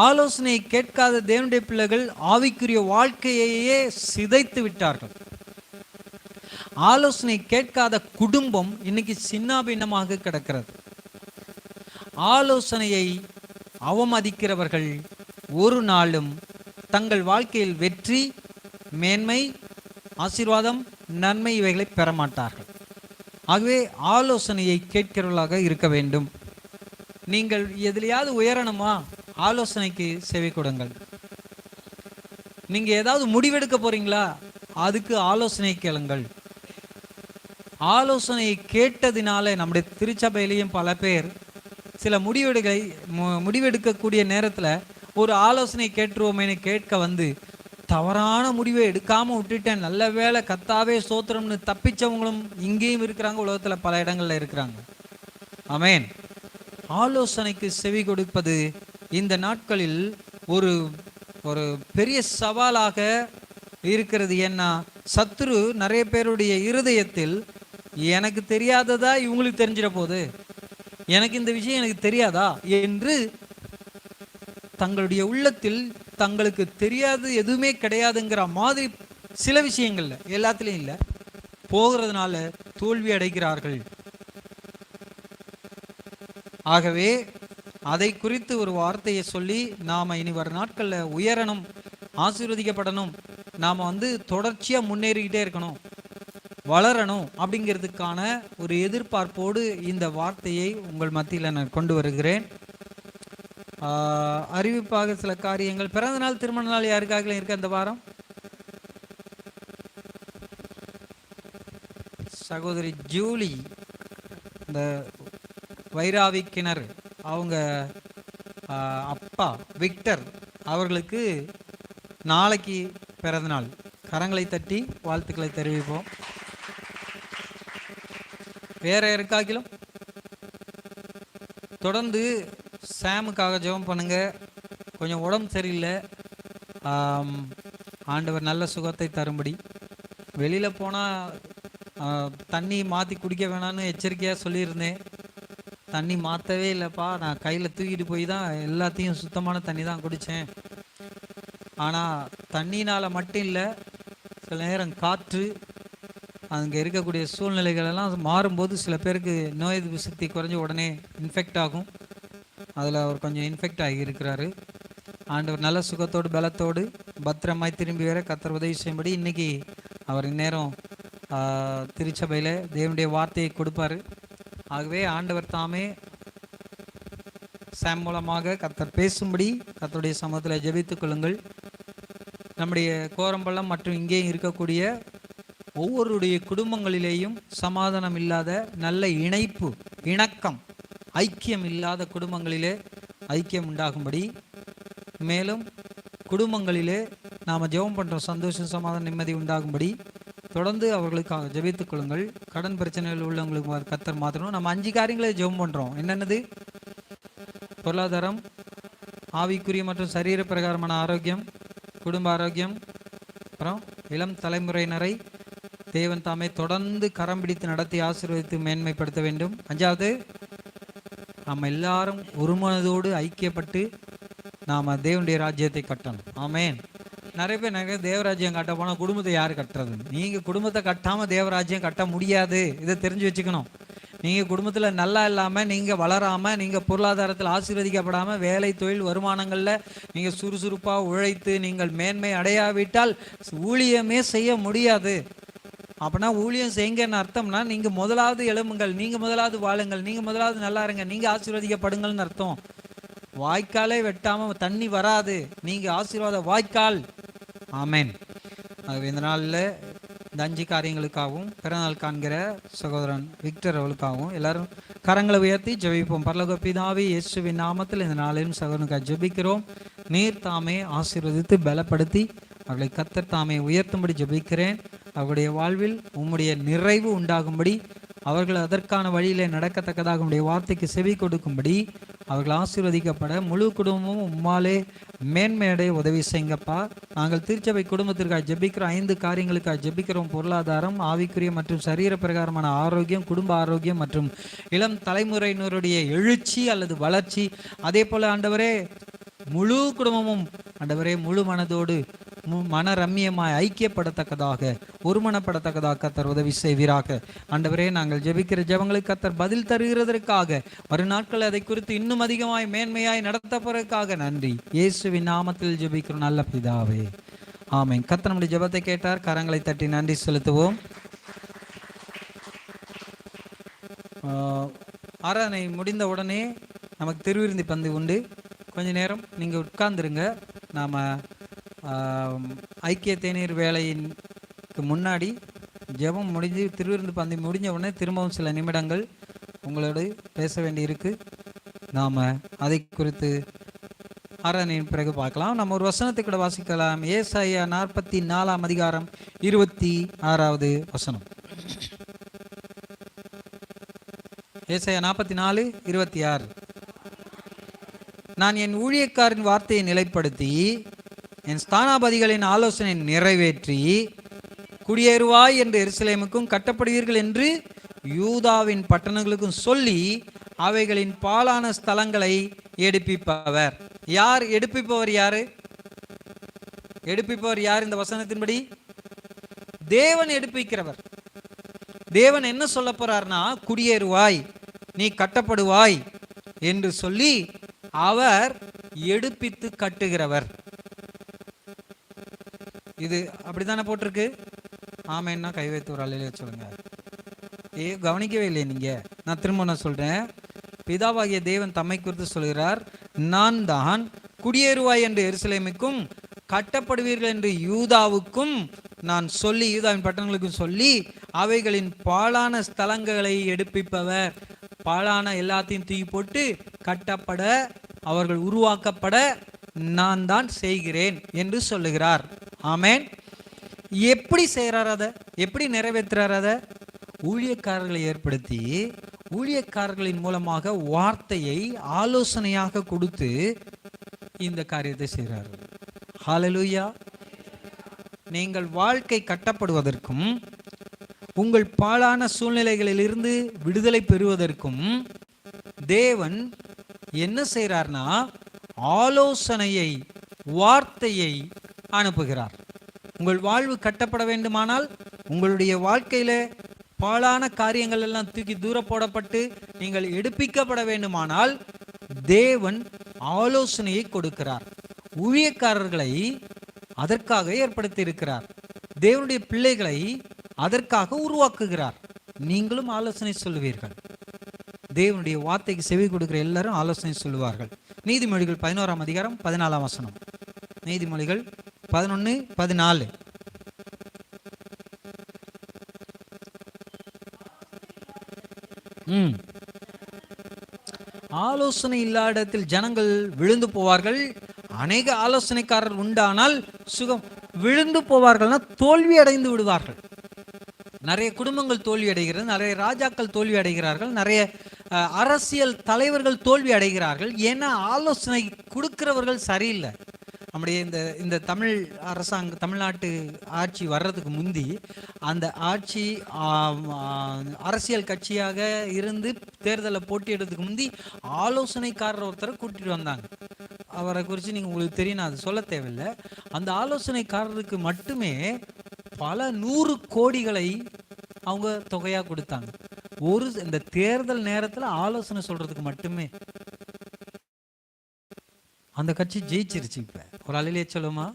ஆலோசனையை கேட்காத தேவனுடைய பிள்ளைகள் ஆவிக்குரிய வாழ்க்கையையே சிதைத்து விட்டார்கள். ஆலோசனை கேட்காத குடும்பம் இன்னைக்கு சின்னாபின்னமாக கிடக்கிறது. ஆலோசனையை அவமதிக்கிறவர்கள் ஒரு நாளும் தங்கள் வாழ்க்கையில் வெற்றி, மேன்மை, ஆசீர்வாதம், நன்மை இவைகளை பெற மாட்டார்கள். ஆகவே ஆலோசனையை கேட்கிறவர்களாக இருக்க வேண்டும். நீங்கள் எதிலையாவது உயரணுமா, ஆலோசனைக்கு செவி கொடுங்கள். நீங்கள் ஏதாவது முடிவெடுக்க போறீங்களா, அதுக்கு ஆலோசனை கேளுங்கள். ஆலோசனையை கேட்டதினால நம்முடைய திருச்சபையிலையும் பல பேர் சில முடிவெடுக்கக்கூடிய நேரத்தில் ஒரு ஆலோசனை கேட்டுருவோமேனு கேட்க வந்து தவறான முடிவை எடுக்காமல் விட்டுட்டேன், நல்ல வேளை கத்தாவே ஸ்தோத்திரம்னு தப்பிச்சவங்களும் இங்கேயும் இருக்கிறாங்க, உலகத்தில் பல இடங்களில் இருக்கிறாங்க. ஆமென். ஆலோசனைக்கு செவி கொடுப்பது இந்த நாட்களில் ஒரு ஒரு பெரிய சவாலாக இருக்கிறது. ஏன்னா சத்துரு நிறைய பேருடைய இருதயத்தில் எனக்கு தெரியாததா இவங்களுக்கு தெரிஞ்சிட போகுது, எனக்கு இந்த விஷயம் எனக்கு தெரியாதா என்று தங்களுடைய உள்ளத்தில் தங்களுக்கு தெரியாது எதுவுமே கிடையாதுங்கிற மாதிரி சில விஷயங்கள்ல, எல்லாத்துலேயும் இல்லை, போகிறதுனால தோல்வி அடைகிறார்கள். ஆகவே அதை குறித்து ஒரு வார்த்தையை சொல்லி நாம் இனி வர நாட்களில் உயரணும், ஆசீர்வதிக்கப்படணும், நாம் தொடர்ச்சியாக முன்னேறிக்கிட்டே இருக்கணும், வளரணும் அப்படிங்கிறதுக்கான ஒரு எதிர்பார்ப்போடு இந்த வார்த்தையை உங்கள் மத்தியில் நான் கொண்டு வருகிறேன். அறிவிப்பாக சில காரியங்கள். பிறந்த நாள் திருமண நாள் யாருக்காக இருக்க இந்த வாரம்? சகோதரி ஜூலி, இந்த வைராவி கிணறு, அவங்க அப்பா விக்டர் அவர்களுக்கு நாளைக்கு பிறந்த நாள். கரங்களை தட்டி வாழ்த்துக்களை தெரிவிப்போம். வேற யாருக்காகிலும் தொடர்ந்து சாமுக்காக ஜெபம் பண்ணுங்க. கொஞ்சம் உடம்பு சரியில்லை, ஆண்டவர் நல்ல சுகத்தை தரும்படி. வெளியில் போனால் தண்ணி மாற்றி குடிக்க வேணான்னு எச்சரிக்கையாக சொல்லியிருந்தேன். தண்ணி மாற்றவே இல்லைப்பா, நான் கையில் தூக்கிட்டு போய் தான் எல்லாத்தையும் சுத்தமான தண்ணி தான் குடித்தேன். ஆனால் தண்ணினால் மட்டும் இல்லை, சில நேரம் காற்று, அங்கே இருக்கக்கூடிய சூழ்நிலைகளெல்லாம் மாறும்போது சில பேருக்கு நோய் எதிர்ப்பு சக்தி குறைஞ்சி உடனே இன்ஃபெக்ட் ஆகும். அதில் அவர் கொஞ்சம் இன்ஃபெக்ட் ஆகி இருக்கிறாரு. ஆண்டவர் நல்ல சுகத்தோடு பலத்தோடு பத்திரமாய் திரும்பி வர கர்த்தர் உதவி செய்யும்படி இன்னைக்கு அவர் இந்நேரம் திருச்சபையில் தேவனுடைய வார்த்தையை கொடுப்பார். ஆகவே ஆண்டவர் தாமே சாம் மூலமாக கர்த்தர் பேசும்படி கர்த்தருடைய சமூகத்தில் ஜெபித்துக் கொள்ளுங்கள். நம்முடைய கோரம்பள்ளம் மற்றும் இங்கேயும் இருக்கக்கூடிய ஒவ்வொருடைய குடும்பங்களிலேயும் சமாதானம் இல்லாத, நல்ல இணைப்பு, இணக்கம், ஐக்கியம் இல்லாத குடும்பங்களிலே ஐக்கியம் உண்டாகும்படி, மேலும் குடும்பங்களிலே நாம் ஜெபம் பண்ணுறோம், சந்தோஷம், சமாதானம், நிம்மதி உண்டாகும்படி தொடர்ந்து அவர்களுக்காக ஜெபித்துக் கொள்ளுங்கள். கடன் பிரச்சனைகள் உள்ளவங்களுக்கு கர்த்தர் மாற்றணும். நம்ம 5 காரியங்களை ஜெபம் பண்ணுறோம். என்னென்னது? பொருளாதாரம், ஆவிக்குரிய மற்றும் சரீர பிரகாரமான ஆரோக்கியம், குடும்ப ஆரோக்கியம், அப்புறம் இளம் தலைமுறையினரை தேவன் தாமே தொடர்ந்து கரம் பிடித்து நடத்தி ஆசீர்வதித்து மேன்மைப்படுத்த வேண்டும். 5வது, நம்ம எல்லாரும் ஒரு மனதோடு ஐக்கியப்பட்டு நாம் தேவனுடைய ராஜ்யத்தை கட்டணும். ஆமேன். நிறைய பேர் தேவராஜ்யம் கட்ட போனால் குடும்பத்தை யார் கட்டுறது? நீங்கள் குடும்பத்தை கட்டாமல் தேவராஜ்யம் கட்ட முடியாது. இதை தெரிஞ்சு வச்சுக்கணும். நீங்கள் குடும்பத்தில் நல்லா இல்லாமல், நீங்கள் வளராமல், நீங்கள் பொருளாதாரத்தில் ஆசீர்வதிக்கப்படாமல், வேலை தொழில் வருமானங்களில் நீங்கள் சுறுசுறுப்பாக உழைத்து நீங்கள் மேன்மை அடையாவிட்டால் ஊழியமே செய்ய முடியாது. அப்படின்னா ஊழியம் செய்யுங்கன்னு அர்த்தம்னா நீங்கள் முதலாவது எழும்புங்கள், நீங்கள் முதலாவது வாழுங்கள், நீங்கள் முதலாவது நல்லா இருங்க, நீங்கள் ஆசீர்வதிக்கப்படுங்கள்னு அர்த்தம். வாய்க்காலே வெட்டாமல் தண்ணி வராது, நீங்கள் ஆசீர்வாத வாய்க்கால். ஆமேன். இந்த நாளில் இந்த 5 காரியங்களுக்காகவும் பிறநாள் காண்கிற சகோதரன் விக்டர் அவளுக்காகவும் எல்லாரும் கரங்களை உயர்த்தி ஜெபிப்போம். பரலோக பிதாவே, இயேசுவின் நாமத்தில் இந்த நாளிலும் சகோதரனுக்காக ஜெபிக்கிறோம். நீர் தாமே ஆசீர்வதித்து பலப்படுத்தி அவர்களை கர்த்தர் தாமே உயர்த்தும்படி ஜெபிக்கிறேன். அவருடைய வாழ்வில் உம்முடைய நிறைவு உண்டாகும்படி, அவர்கள் அதற்கான வழியிலே நடக்கத்தக்கதாக உம்முடைய வார்த்தைக்கு செவி கொடுக்கும்படி அவர்கள் ஆசீர்வதிக்கப்பட முழு குடும்பமும் உம்மாலே மேன்மையடைய உதவி செய்யுங்கப்பா. நாங்கள் திருச்சபை குடும்பத்திற்காக ஜெபிக்கிறோம். 5 காரியங்களுக்காக ஜெபிக்கிறோம். பொருளாதாரம், ஆவிக்குரிய மற்றும் சரீர பிரகாரமான ஆரோக்கியம், குடும்ப ஆரோக்கியம் மற்றும் இளம் தலைமுறையினருடைய எழுச்சி அல்லது வளர்ச்சி. அதே போல ஆண்டவரே, முழு குடும்பமும் ஆண்டவரே முழு மனதோடு மன ரம்மியமாய் ஐக்கியப்படத்தக்கதாக, ஒருமனப்படத்தக்கதாக கர்த்தர் உதவி செய்வீராக. ஆண்டவரே, நாங்கள் ஜெபிக்கிற ஜெபங்களுக்கு கர்த்தர் பதில் தருகிறதற்காக, வரும் நாட்கள் அதை குறித்து இன்னும் அதிகமாய் மேன்மையாய் நடத்தப்படுறதுக்காக நன்றி. இயேசுவின் நாமத்தில் ஜெபிக்கிறோம் நல்ல பிதாவே, ஆமென். கர்த்தர் நம்முடைய ஜெபத்தை கேட்டார். கரங்களை தட்டி நன்றி செலுத்துவோம். ஆராதனை முடிந்த உடனே நமக்கு திருவிருந்தி பந்து உண்டு. கொஞ்ச நேரம் நீங்கள் உட்கார்ந்துருங்க. நாம் ஐக்கிய தேநீர் வேலைக்கு முன்னாடி ஜெபம் முடிஞ்சு திருவிருந்து பந்தி முடிஞ்ச உடனே திரும்பவும் சில நிமிடங்கள் உங்களோடு பேச வேண்டி இருக்கு. நாம் அதை குறித்து ஆராதனையின் பிறகு பார்க்கலாம். நம்ம ஒரு வசனத்தை கூட வாசிக்கலாம். ஏசாயா 44 அதிகாரம் 26வது வசனம். ஏசாயா 44:26. நான் என் ஊழியக்காரின் வார்த்தையை நிலைப்படுத்தி என் ஸ்தானாபதிகளின் ஆலோசனை நிறைவேற்றி குடியேறுவாய் என்று எருசலேமுக்கும் கட்டப்படுவீர்கள் என்று யூதாவின் பட்டணங்களுக்கும் சொல்லி அவைகளின் பாழான ஸ்தலங்களை எடுப்பிப்பவர். யார் எடுப்பிப்பவர்? யாரு எடுப்பிப்பவர்? யார்? இந்த வசனத்தின்படி தேவன் எடுப்பிக்கிறவர். தேவன் என்ன சொல்ல போறார்னா, குடியேறுவாய், நீ கட்டப்படுவாய் என்று சொல்லி அவர் எடுப்பித்து கட்டுகிறவர். இது அப்படித்தானே போட்டிருக்கு? ஆமேன்னா கை வைத்து ஒரு அலையில சொல்லுங்க. கவனிக்கவே இல்லை நீங்க. நான் திரும்ப சொல்றேன். பிதாவாகிய தேவன் தம்மை குறித்து சொல்கிறார், நான் தான் குடியேறுவாய் என்று எருசலேமுக்கும் கட்டப்படுவீர்கள் என்று யூதாவுக்கும் நான் சொல்லி, யூதாவின் பட்டணங்களுக்கும் சொல்லி அவைகளின் பாழான ஸ்தலங்களை எடுப்பிப்பவர். பாழான எல்லாத்தையும் தூக்கி போட்டு கட்டப்பட, அவர்கள் உருவாக்கப்பட நான் தான் செய்கிறேன் என்று சொல்லுகிறார். ஆமேன். எப்படி செய்கிறார்? அதை எப்படி நிறைவேற்றுறார்? அதை ஊழியக்காரர்களை ஏற்படுத்தி ஊழியக்காரர்களின் மூலமாக வார்த்தையை ஆலோசனையாக கொடுத்து இந்த காரியத்தை செய்கிறார். ஹல்லேலூயா. நீங்கள் வாழ்க்கை கட்டப்படுவதற்கும் உங்கள் பாழான சூழ்நிலைகளிலிருந்து விடுதலை பெறுவதற்கும் தேவன் என்ன செய்கிறார்னா, ஆலோசனையை, வார்த்தையை அனுப்புகிறார். உங்கள் வாழ்வு கட்டப்பட வேண்டுமானால், உங்களுடைய வாழ்க்கையில பாழான காரியங்கள் எல்லாம் தூக்கி தூர போடப்பட்டு நீங்கள் எடுப்பிக்கப்பட வேண்டுமானால் தேவன் ஆலோசனையை கொடுக்கிறார். ஊழியக்காரர்களை அதற்காக ஏற்படுத்தி இருக்கிறார். தேவனுடைய பிள்ளைகளை அதற்காக உருவாக்குகிறார். நீங்களும் ஆலோசனை சொல்லுவீர்கள். தேவனுடைய வார்த்தைக்கு செவி கொடுக்கிற எல்லாரும் ஆலோசனை சொல்லுவார்கள். நீதிமொழிகள் 11 அதிகாரம் 14 வசனம். நீதிமொழிகள் 11:14. ஆலோசனை இல்லாத இடத்தில் ஜனங்கள் விழுந்து போவார்கள். அநேக ஆலோசனைக்காரர் உண்டானால் சுகம். விழுந்து போவார்கள்னா தோல்வி அடைந்து விடுவார்கள். நிறைய குடும்பங்கள் தோல்வி அடைகிறது, நிறைய ராஜாக்கள் தோல்வி அடைகிறார்கள், நிறைய அரசியல் தலைவர்கள் தோல்வி அடைகிறார்கள். ஏன்னா ஆலோசனை கொடுக்கிறவர்கள் சரியில்லை. நம்முடைய இந்த தமிழ் அரசாங்கம், தமிழ்நாட்டு ஆட்சி வர்றதுக்கு முந்தி அந்த ஆட்சி அரசியல் கட்சியாக இருந்து தேர்தலை போட்டியிடுறதுக்கு முந்தி ஆலோசனைக்காரர் ஒருத்தரை கூட்டிட்டு வந்தாங்க. அவரை குறித்து நீங்கள் உங்களுக்கு தெரியும், நான் அது சொல்ல தேவையில்லை. அந்த ஆலோசனைக்காரருக்கு மட்டுமே பல 100 கோடிகளை அவங்க தொகையாக கொடுத்தாங்க. இந்த தேர்தல் நேரத்தில் ஆலோசனை சொல்றதுக்கு மட்டுமே. அந்த கட்சி ஜெயிச்சிருச்சு. இப்ப ஒரு அலையிலே சொல்லுமா?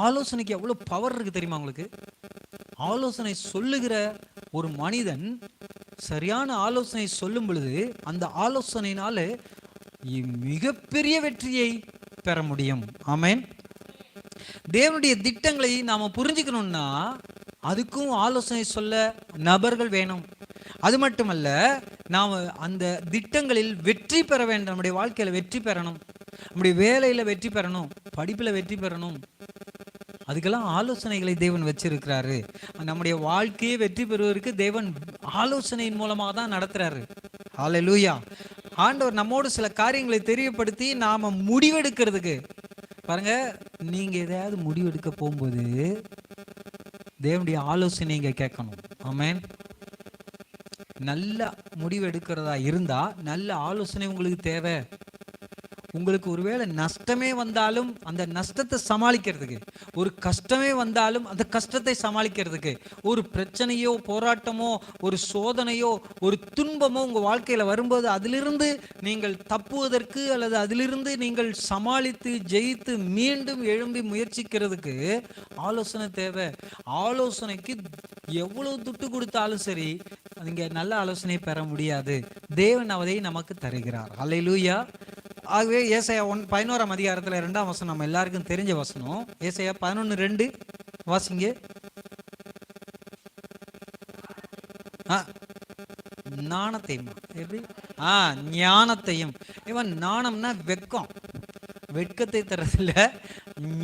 ஆலோசனைக்கு எவ்வளவு பவர் இருக்கு தெரியுமா உங்களுக்கு? ஆலோசனை சொல்லுகிற ஒரு மனிதன் சரியான ஆலோசனை சொல்லும் பொழுது அந்த ஆலோசனையினால மிகப்பெரிய வெற்றியை பெற முடியும். ஆமென். தேவனுடைய திட்டங்களை நாம புரிஞ்சுக்கணும்னா அதுக்கும் ஆலோசனை சொல்ல நபர்கள் வேணும். அது மட்டுமல்ல, நாம் அந்த திட்டங்களில் வெற்றி பெற வேண்டும். நம்முடைய வாழ்க்கையில் வெற்றி பெறணும், நம்முடைய வேலையில் வெற்றி பெறணும், படிப்பில் வெற்றி பெறணும். அதுக்கெல்லாம் ஆலோசனைகளை தேவன் வச்சிருக்கிறாரு. நம்முடைய வாழ்க்கையை வெற்றி பெறுவதற்கு தேவன் ஆலோசனையின் மூலமாக தான் நடத்துறாரு. ஹல்லேலூயா. ஆண்டவர் நம்மோடு சில காரியங்களை தெரியப்படுத்தி நாம முடிவெடுக்கிறதுக்கு பாருங்க. நீங்க எதையாவது முடிவெடுக்க போகும்போது தேவனுடைய ஆலோசனை நீங்க கேட்கணும். ஆமென். நல்ல முடிவு எடுக்கிறதா இருந்தா நல்ல ஆலோசனை உங்களுக்கு தேவை. உங்களுக்கு ஒருவேளை நஷ்டமே வந்தாலும் அந்த நஷ்டத்தை சமாளிக்கிறதுக்கு, ஒரு கஷ்டமே வந்தாலும் அந்த கஷ்டத்தை சமாளிக்கிறதுக்கு, ஒரு பிரச்சனையோ போராட்டமோ ஒரு சோதனையோ ஒரு துன்பமோ உங்க வாழ்க்கையில வரும்போது அதிலிருந்து நீங்கள் தப்புவதற்கு அல்லது அதிலிருந்து நீங்கள் சமாளித்து ஜெயித்து மீண்டும் எழும்பி முயற்சிக்கிறதுக்கு ஆலோசனை தேவை. ஆலோசனைக்கு எவ்வளவு துட்டு கொடுத்தாலும் சரி நீங்க நல்ல ஆலோசனை பெற முடியாது. தேவன் அதை நமக்கு தருகிறார். ஹல்லேலூயா. ஆகவே ஏசாயா 11 அதிகாரத்தில் 2ஆம் வசனம் நம்ம எல்லாருக்கும் தெரிஞ்ச வசனம். ஏசாயா 11:2 வாசிங்க. ஆ, நாணத்தையும் எப்படி ஞானத்தையும். இவன் நாணம்னா வெட்கம், வெட்கத்தை தரதில்ல,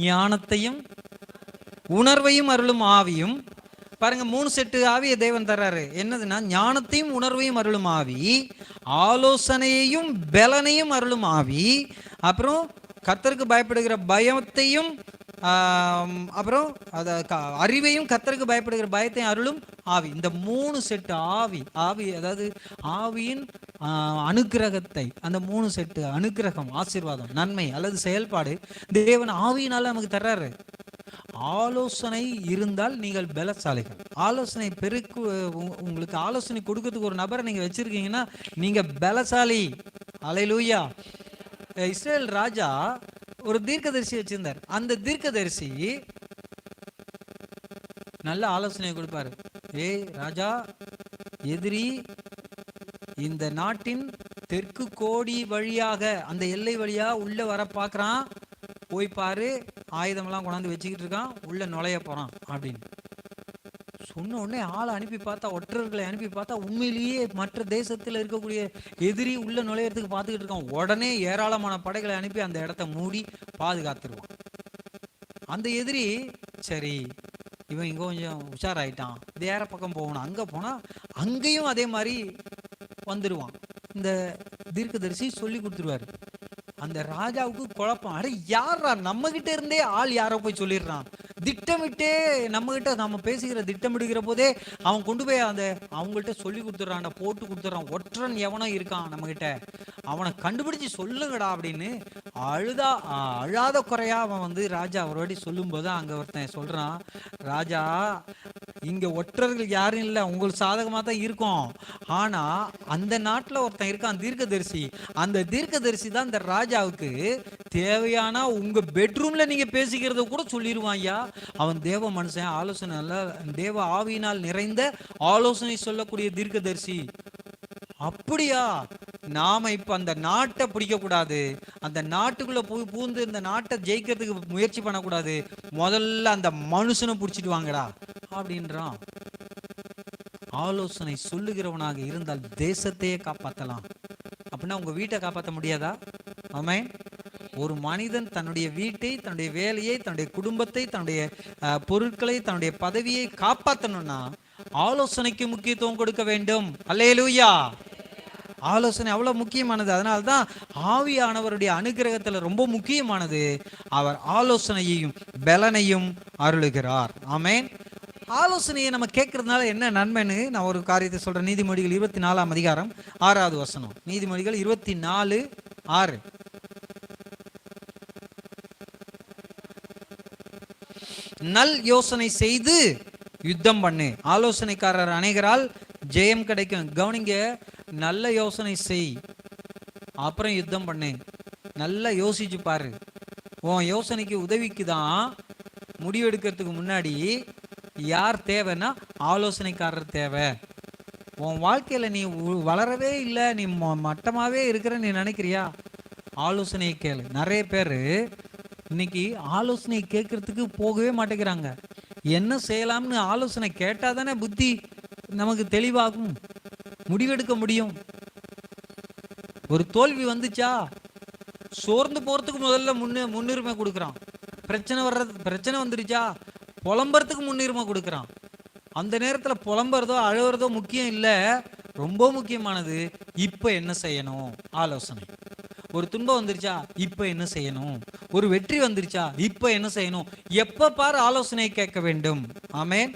ஞானத்தையும் உணர்வையும் அருளும் ஆவியும். பாருங்க, 3 செட்டு ஆவியை தேவன் தர்றாரு. என்னதுன்னா ஞானத்தையும் உணர்வையும் அருளும் ஆவி, ஆலோசனையையும் பலனையும் அருளும் ஆவி, அப்புறம் கர்த்தருக்கு பயப்படுகிற பயத்தையும் அப்புறம் அறிவையும் கர்த்தருக்கு பயப்படுகிற பயத்தையும் அருளும் ஆவி. இந்த 3 செட்டு ஆவி, அதாவது ஆவியின் அனுக்கிரகத்தை, அந்த 3 செட்டு அனுக்கிரகம், ஆசீர்வாதம், நன்மை அல்லது செயல்பாடு தேவன் ஆவியினால நமக்கு தர்றாரு. ஆலோசனை இருந்தால் நீங்கள் பலசாலிகள். ஆலோசனை உங்களுக்கு ஆலோசனை கொடுக்கறதுக்கு ஒரு நபரை நீங்க வச்சிருக்கீங்கன்னா நீங்க பலசாலி. அல்லேலூயா. இஸ்ரேல் ராஜா ஒரு தீர்க்கதரிசி வச்சிருந்தார். அந்த தீர்க்கதரிசி நல்ல ஆலோசனை கொடுப்பாரு. ராஜா, எதிரி இந்த நாட்டின் தெற்கு கோடி வழியாக, அந்த எல்லை வழியா உள்ள வர பார்க்கறான், போய் பாரு, ஆயுதமெல்லாம் கொண்டாந்து வச்சுக்கிட்டு இருக்கான், உள்ள நுழைய போறான் அப்படின்னு சொன்ன உடனே ஆளை அனுப்பி பார்த்தா, ஒற்றர்களை அனுப்பி பார்த்தா, உண்மையிலேயே மற்ற தேசத்தில் இருக்கக்கூடிய எதிரி உள்ள நுழையறதுக்கு பார்த்துக்கிட்டு இருக்கான். உடனே ஏராளமான படைகளை அனுப்பி அந்த இடத்த மூடி பாதுகாத்துருவான். அந்த எதிரி சரி, இவன் இங்கே கொஞ்சம் உஷாராயிட்டான், வேற பக்கம் போகணும், அங்கே போனால் அங்கேயும் அதே மாதிரி வந்துடுவான். இந்த தீர்க்கதரிசி சொல்லி கொடுத்துருவாரு. அந்த ராஜாவுக்கு குழப்பம். அட யாரா, நம்ம கிட்ட இருந்தே ஆள் யாரோ போய் சொல்லிடுறான், திட்டமிட்டே நம்ம கிட்ட நம்ம பேசுகிற திட்டமிடுகிற போதே அவன் கொண்டு போய் அந்த அவங்கள்ட்ட சொல்லி கொடுத்துட்றான், போட்டு கொடுத்துட்றான். ஒற்றன் எவனோ இருக்கான் நம்ம கிட்ட, அவனை கண்டுபிடிச்சு சொல்லுங்கடா அப்படின்னு அழாத குறையா அவன் ராஜா ஒரு வாட்டி சொல்லும் போது அங்க ஒருத்தன் சொல்றான், ராஜா இங்க ஒற்றர்கள் யாரும் இல்லை, உங்களுக்கு சாதகமா தான் இருக்கும். ஆனா அந்த நாட்டுல ஒருத்தன் இருக்கான், தீர்க்கதரிசி. அந்த தீர்க்கதரிசி தான் இந்த ராஜாவுக்கு தேவையான உங்க பெட்ரூம்ல நீங்க பேசிக்கிறத கூட சொல்லிடுவான். ஐயா, அவன் தேவ மனுஷன், ஆலோசனை தேவ ஆவியினால் நிறைந்த ஆலோசனை சொல்லக்கூடிய தீர்க்கதரிசி. அப்படியா, நாம இப்ப அந்த நாட்டை பிடிக்க கூடாது, அந்த நாட்டுக்குள்ள பூந்து இந்த நாட்டை ஜெயிக்கிறதுக்கு முயற்சி பண்ணக்கூடாது, முதல்ல அந்த மனுஷனை பிடிச்சிட்டு வாங்கடா அப்படின்றான். ஆலோசனை சொல்லுகிறவனாக இருந்தால் தேசத்தையே காப்பாற்றலாம். அப்படின்னா உங்க வீட்டை காப்பாற்ற முடியாதா? ஆமென். ஒரு மனிதன் தன்னுடைய வீட்டை, தன்னுடைய வேலையை, தன்னுடைய குடும்பத்தை, தன்னுடைய பொருட்களை, தன்னுடைய பதவியை காப்பாற்றணும்னா ஆலோசனைக்கு முக்கியத்துவம் கொடுக்க வேண்டும். அல்லேலூயா. ஆலோசனை அவ்வளவு முக்கியமானது. அதனால்தான் ஆவியானவருடைய அனுகிரகத்துல ரொம்ப முக்கியமானது, அவர் ஆலோசனையையும் பலனையும் அருளுகிறார். ஆமென். ஆலோசனையை நம்ம கேட்கறதுனால என்ன நன்மைன்னு நான் ஒரு காரியத்தை சொல்றேன். நீதிமொழிகள் 24ஆம் அதிகாரம் 6வது வசனம். நீதிமொழிகள் 24:6. நல் யோசனை செய்து யுத்தம் பண்ணு, ஆலோசனைக்காரர் அனைவரால் ஜெயம் கிடைக்கும். கவனிங்க, நல்ல யோசனை செய், அப்புறம் யுத்தம் பண்ணு. நல்லா யோசிச்சு பாரு. உன் யோசனைக்கு உதவிக்கு தான் முடிவெடுக்கிறதுக்கு முன்னாடி யார் தேவைன்னா ஆலோசனைக்காரர் தேவை. உன் வாழ்க்கையில நீ வளரவே இல்லை, நீ மட்டமாவே இருக்கிற நீ நினைக்கிறியா, ஆலோசனையை கேளு. நிறைய பேர் இன்னைக்கு ஆலோசனை கேட்கறதுக்கு போகவே மாட்டேங்கிறாங்க. என்ன செய்யலாம்னு ஆலோசனை கேட்டா தானே புத்தி நமக்கு தெளிவாகும், முடிவெடுக்க முடியும். ஒரு தோல்வி வந்துச்சா சோர்ந்து போறதுக்கு முதல்ல முன்னுரிமை கொடுக்குறான். பிரச்சனை வந்துருச்சா புலம்புறதுக்கு முன்னுரிமை கொடுக்குறான். அந்த நேரத்தில் புலம்புறதோ அழுவுறதோ முக்கியம் இல்லை, ரொம்ப முக்கியமானது இப்போ என்ன செய்யணும் ஆலோசனை. ஒரு துன்பம் வந்துருச்சா இப்போ என்ன செய்யணும், ஒரு வெற்றி வந்துருச்சா இப்போ என்ன செய்யணும், எப்ப பாரு ஆலோசனை கேட்க வேண்டும். ஆமென்.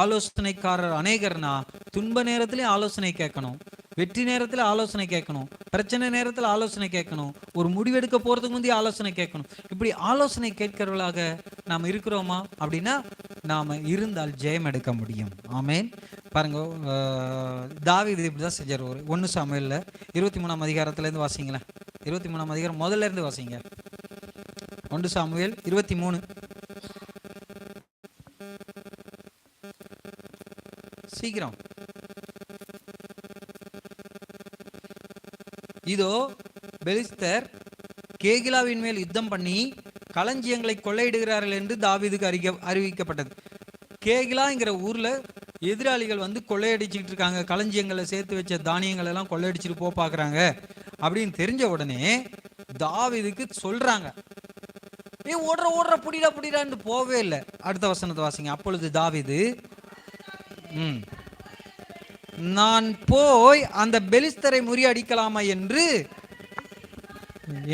ஆலோசனைக்காரர் அநேகர்னா துன்ப நேரத்திலே ஆலோசனை கேட்கணும், வெற்றி நேரத்தில் ஆலோசனை கேட்கணும், பிரச்சனை நேரத்தில் ஆலோசனை கேட்கணும், ஒரு முடிவெடுக்க போறதுக்கு முந்தைய ஆலோசனை கேட்கணும். இப்படி ஆலோசனை கேட்கிறவர்களாக நாம் இருக்கிறோமா? அப்படின்னா நாம இருந்தால் ஜெயம் எடுக்க முடியும். ஆமென். பாருங்க, தாவீது இப்படிதான் செஞ்சார். 1 சாமுவேல்ல 23ஆம் அதிகாரத்துல இருந்து வாசிங்களேன். 23ஆம் அதிகாரம் முதல்ல இருந்து வாசிங்க. 1 சாமுவேல் 23. சீக்கிரம். இதோ பெலிஸ்தர் கேகிலாவின் மேல் யுத்தம் பண்ணி களஞ்சியங்களை கொள்ளையிடுகிறார்கள் என்று தாவீதுக்கு அறிவிக்கப்பட்டது. கேகிலாங்கிற ஊர்ல எதிராளிகள் வந்து கொள்ளையடிச்சுக்கிட்டு இருக்காங்க, களஞ்சியங்களை சேர்த்து வச்ச தானியங்கள் எல்லாம் கொள்ளையடிச்சிட்டு பார்க்குறாங்க அப்படின்னு தெரிஞ்ச உடனே தாவீதுக்கு சொல்றாங்க, ஏ ஓடுற ஓடுற புடிடா புடிடான்னு போவே இல்லை. அடுத்த வசனத்தை வாசிங்க. அப்பொழுது தாவீது நான் போய் அந்த பெலிஸ்தரை முறியடிக்கலாமா என்று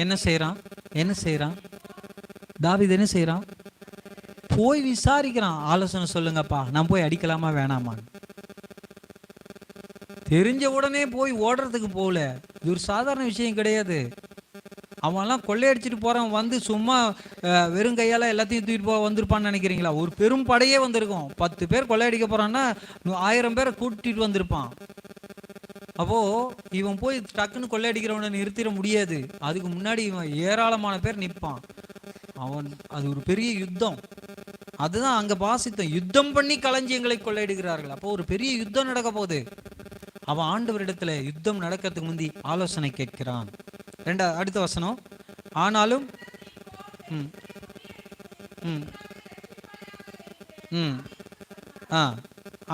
என்ன செய்யறான் தாவீது என்ன செய்யறான்? போய் விசாரிக்கிறான். ஆலோசனை சொல்லுங்கப்பா, நான் போய் அடிக்கலாமா வேணாமான்னு. தெரிஞ்ச உடனே போய் ஓடுறதுக்கு போகல. இது ஒரு சாதாரண விஷயம் கிடையாது. அவன்லாம் கொள்ளையடிச்சிட்டு போறவன் வந்து சும்மா வெறும் கையால எல்லாத்தையும் தூக்கிட்டு வந்திருப்பான்னு நினைக்கிறீங்களா? ஒரு பெரும் படையே வந்திருக்கும். 10 பேர் கொள்ளையடிக்க போறான்னா 1000 பேரை கூட்டிட்டு வந்திருப்பான். அப்போ இவன் போய் டக்குன்னு கொள்ளையடிக்கிறவனை நிறுத்திட முடியாது. அதுக்கு முன்னாடி இவன் ஏராளமான பேர் நிற்பான். அது ஒரு பெரிய யுத்தம். அதுதான் அங்க வாசித்தோம், யுத்தம் பண்ணி களஞ்சியங்களை கொள்ளையிடுகிறார்கள். அப்போ ஒரு பெரிய யுத்தம் நடக்க போகுது. அவன் ஆண்டவரிடத்துல யுத்தம் நடக்கிறதுக்கு முந்தி ஆலோசனை கேட்கிறான். அடுத்த வசனம். ஆனாலும்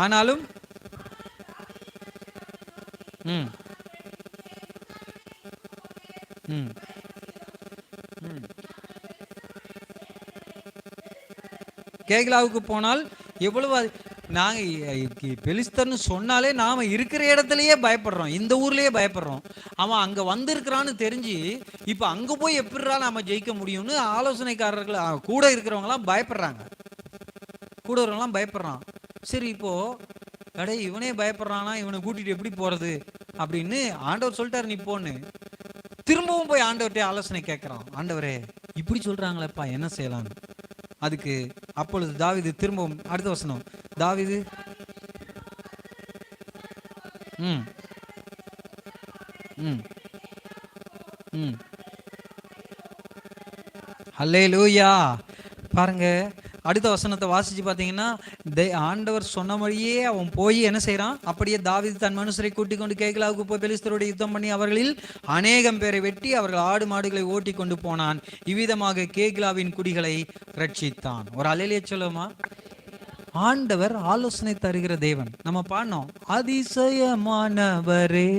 ஆனாலும் கேகிலாவுக்கு போனால் எவ்வளவு நாங்கள் பெலிஸ்தர்னு சொன்னாலே நாம் இருக்கிற இடத்துலையே பயப்படுறோம், இந்த ஊர்லேயே பயப்படுறோம். அவன் அங்கே வந்திருக்கிறான்னு தெரிஞ்சு இப்போ அங்கே போய் எப்படிரா நம்ம ஜெயிக்க முடியும்னு ஆலோசனைக்காரர்கள் கூட இருக்கிறவங்களாம் பயப்படுறாங்க. கூட இருக்கிறவங்களாம் பயப்படுறான். சரி, இப்போது இவனே பயப்படுறானா, இவனை கூட்டிகிட்டு எப்படி போகிறது அப்படின்னு ஆண்டவர் சொல்லிட்டார், நீ போன்னு. திரும்பவும் போய் ஆண்டவர்கிட்ட ஆலோசனை கேட்குறான். ஆண்டவரே இப்படி சொல்கிறாங்களேப்பா, என்ன செய்யலான்னு. அதுக்கு அப்பொழுது தாவீது திரும்பவும் அடுத்த வசனம். தாவீது அல்லேலூயா. பாருங்க, அடுத்த வசனத்தை வாசிச்சு பார்த்தீங்கன்னா, ஆண்டவர் சொன்ன மாதிரியே அவன் போய் என்ன செய்யறான்? அப்படியே தாவீது தன் மனுஷரை கூட்டிக் கொண்டு கேகிலாவுக்கு போய் பெலிஸ்தரோடு யுத்தம் பண்ணி அவர்களில் அநேகம் பேரை வெட்டி அவர்கள் ஆடு மாடுகளை ஓட்டி கொண்டு போனான். இவ்விதமாக கேகிலாவின் குடிகளை ரட்சித்தான். ஒரு அல்லேலூயா சொல்லுமா? ஆண்டவர் ஆலோசனை தருகிற தேவன். நம்ம பாடணும், அதிசயமானவரே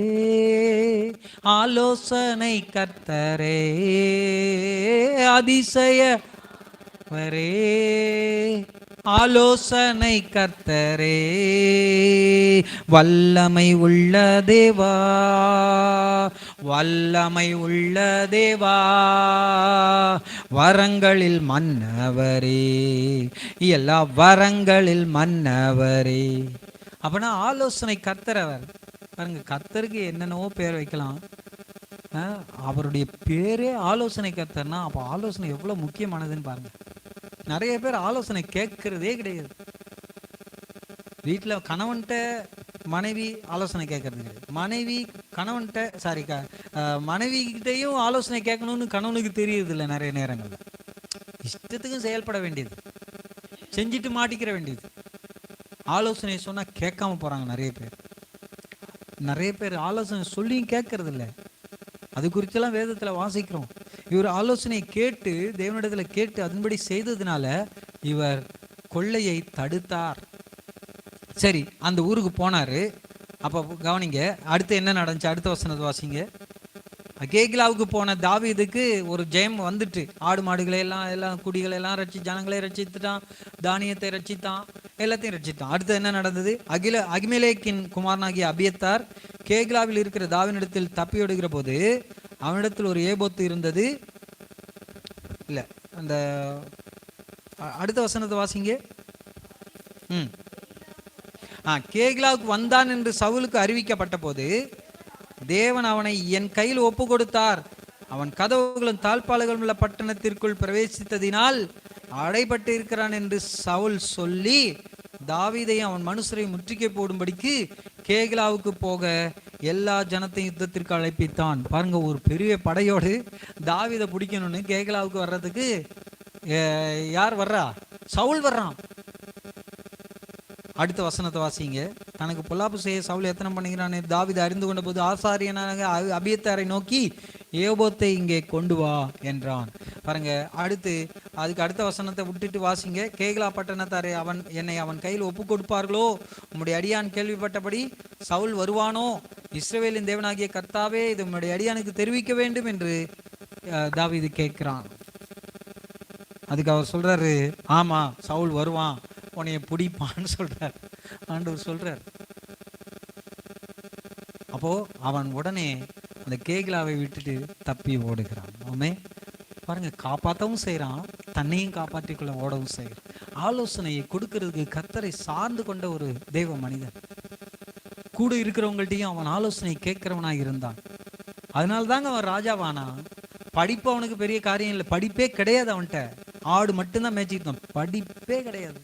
ஆலோசனை கர்த்தரே, அதிசயவரே ஆலோசனை கர்த்தரே, வல்லமை உள்ள தேவா, வல்லமை உள்ள தேவா, வரங்களில் மன்னவரே, எல்லா வரங்களில் மன்னவரே. அப்பனா ஆலோசனை கர்த்தர் அவர். பாருங்க, கர்த்தருக்கு என்னென்னவோ பேர் வைக்கலாம், அவருடைய பேரே ஆலோசனை கர்த்தர்னா அப்போ ஆலோசனை எவ்வளோ முக்கியமானதுன்னு பாருங்க. நிறைய பேர் ஆலோசனை கேட்கறதே கிடையாது. வீட்டில் கணவன்கிட்ட மனைவி ஆலோசனை கேட்கறது கிடையாது. மனைவி கணவன்கிட்ட மனைவிகிட்டையும் ஆலோசனை கேட்கணும்னு கணவனுக்கு தெரியுது இல்லை. நிறைய நேரங்களில் இஷ்டத்துக்கும் செயல்பட வேண்டியது, செஞ்சுட்டு மாட்டிக்கிற வேண்டியது. ஆலோசனை சொன்னால் கேட்காம போகிறாங்க நிறைய பேர் ஆலோசனை சொல்லியும் கேட்கறது இல்லை. அது குறித்தெல்லாம் வேதத்தில் வாசிக்கிறோம். இவர் ஆலோசனையை கேட்டு தேவனிடத்தில் கேட்டு அதன்படி செய்ததுனால இவர் கொள்ளையை தடுத்தார். சரி, அந்த ஊருக்கு போனாரு. அப்போ கவனிங்க, அடுத்து என்ன நடந்துச்சு? அடுத்த வசனத்தை வாசிங்க. கேகிலாவுக்கு போன தாவீதுக்கு ஒரு ஜெயம் வந்துட்டு, ஆடு மாடுகளை எல்லாம் குடிகளை எல்லாம் ஜனங்களை ரட்சித்துட்டான், தானியத்தை ரட்சித்தான், எல்லாத்தையும் ரட்சித்தான். அடுத்து என்ன நடந்தது? அகிமெலேக்கின் குமாரனாகிய அபியத்தார் கேகிலாவில் இருக்கிற தாவீதிடத்தில் தப்பியோடுகிற போது அவனிடத்தில் ஒரு ஏபோத்து இருந்தது. இல்லை, அந்த அடுத்த வசனத்தை வாசிங்க. கேகிலாவுக்கு வந்தான் என்று சவுலுக்கு அறிவிக்கப்பட்ட போது தேவன் அவனை என் கையில் ஒப்பு கொடுத்தார். அவன் கதவுகளும் தாழ்பாளர்களும் உள்ள பட்டணத்திற்குள் பிரவேசித்ததினால் அடைபட்டு இருக்கிறான் என்று சவுல் சொல்லி தாவீதையும் அவன் மனுஷரை முற்றுகை போடும்படிக்கு கேகிலாவுக்கு போக எல்லா ஜனத்தையும் யுத்தத்திற்கு அழைப்பித்தான். பாருங்க, ஒரு பெரிய படையோடு தாவீதை பிடிக்கணும்னு கேகிலாவுக்கு வர்றதுக்கு யார் வர்றா? சவுல் வர்றான். அடுத்த வசனத்தை வாசிங்க. தனக்கு பொல்லாப்பு செய்ய சவுல் எத்தனை பண்ணுகிறானே தாவீது அறிந்து கொண்ட போது ஆசாரியனாக அபியத்தாரை நோக்கி ஏபோத்தை இங்கே கொண்டு வா என்றான். பாருங்க, அதுக்கு அடுத்த வசனத்தை விட்டுட்டு வாசிங்க. கேகலா பட்டணத்தாரே, என்னை அவன் கையில் ஒப்பு கொடுப்பார்களோ? உம்முடைய அடியான் கேள்விப்பட்டபடி சவுல் வருவானோ? இஸ்ரவேலின் தேவனாகிய கர்த்தாவே, இது உம்முடைய அடியானுக்கு தெரிவிக்க வேண்டும் என்று தாவீது கேட்கிறான். அதுக்கு அவர் சொல்றாரு, ஆமா சவுல் வருவான், உன்னைய பிடிப்பான்னு சொல்றார். ஆண்டவர் சொல்றார். அப்போ அவன் உடனே அந்த கேகிலாவை விட்டுட்டு தப்பி ஓடுகிறான். ஆமே, பாருங்க, காப்பாற்றவும் செய்யறான், தன்னையும் காப்பாற்றிக்கொள்ள ஓடவும் செய்யறான். ஆலோசனையை கொடுக்கறதுக்கு கர்த்தரை சார்ந்து கொண்ட ஒரு தெய்வ மனிதன். கூட இருக்கிறவங்கள்ட்டையும் அவன் ஆலோசனை கேட்கிறவனாக இருந்தான். அதனால தாங்க அவன் ராஜாவானா. படிப்பு அவனுக்கு பெரிய காரியம் இல்லை, படிப்பே கிடையாது அவன்கிட்ட. ஆடு மட்டும்தான் மேய்ச்சிக்கிட்டான், படிப்பே கிடையாது.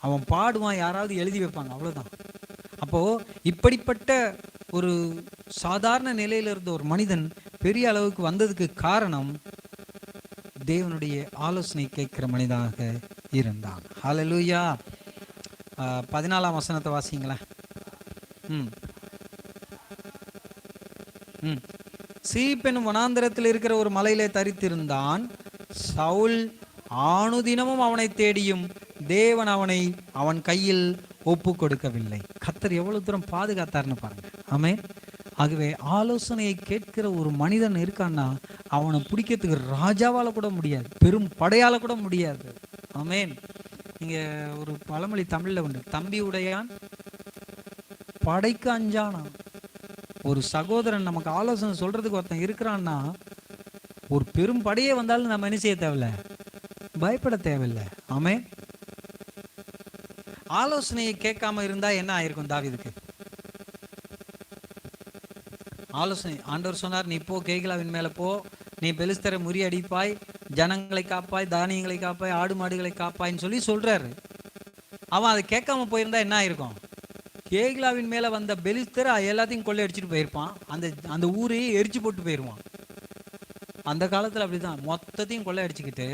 அவன் பாடுவான், யாராவது எழுதி வைப்பாங்க, அவ்வளவுதான். அப்போ இப்படிப்பட்ட ஒரு சாதாரண நிலையில இருந்த ஒரு மனிதன் பெரிய அளவுக்கு வந்ததுக்கு காரணம் தேவனுடைய ஆலோசனை கேட்கிற மனிதனாக இருந்தான். ஹல்லேலூயா. 14ஆம் வசனத்தை வாசிங்களேன். சீப்பெனும் வனாந்திரத்தில் இருக்கிற ஒரு மலையிலே தரித்திருந்தான். சவுல் ஆணுதினமும் அவனை தேடியும் தேவன் அவனை அவன் கையில் ஒப்பு கொடுக்கவில்லை. கர்த்தர் எவ்வளவு தூரம் பாதுகாத்தார்னு பாருங்க. ஆமென். ஆகவே ஆலோசனையை கேட்கிற ஒரு மனிதன் இருக்கான்னா அவனை பிடிக்கிறதுக்கு ராஜாவால கூட முடியாது, பெரும் படையால கூட முடியாது. ஆமென். நீங்க ஒரு பழமொழி தமிழ்ல உண்டு, தம்பி உடையான் படைக்கு அஞ்சானா. ஒரு சகோதரன் நமக்கு ஆலோசனை சொல்றதுக்கு ஒருத்தன் இருக்கிறான்னா ஒரு பெரும் படையே வந்தாலும் நம்ம என்ன செய்ய தேவையில்ல, பயப்பட தேவையில்லை. ஆமென். ஆலோசனையை கேட்காம இருந்தா என்ன ஆயிருக்கும் தாவீதுக்கு? ஆலோசனை ஆண்டவர் சொன்னார், நீ போ, கேகிலாவின் மேல போ, நீ பெலிஸ்தரை முறியடிப்பாய், ஜனங்களை காப்பாய், தானியங்களை காப்பாய், ஆடு மாடுகளை காப்பாய்ன்னு சொல்லி சொல்றாரு. அவன் அதை கேட்காம போயிருந்தா என்ன ஆயிருக்கும்? கேகிலாவின் மேல வந்த பெலிஸ்தர் எல்லாத்தையும் கொள்ளையடிச்சிட்டு போயிருப்பான், அந்த ஊரையே எரிச்சு போட்டு போயிருவான். அந்த காலத்துல அப்படிதான், மொத்தத்தையும் கொள்ளையடிச்சுக்கிட்டு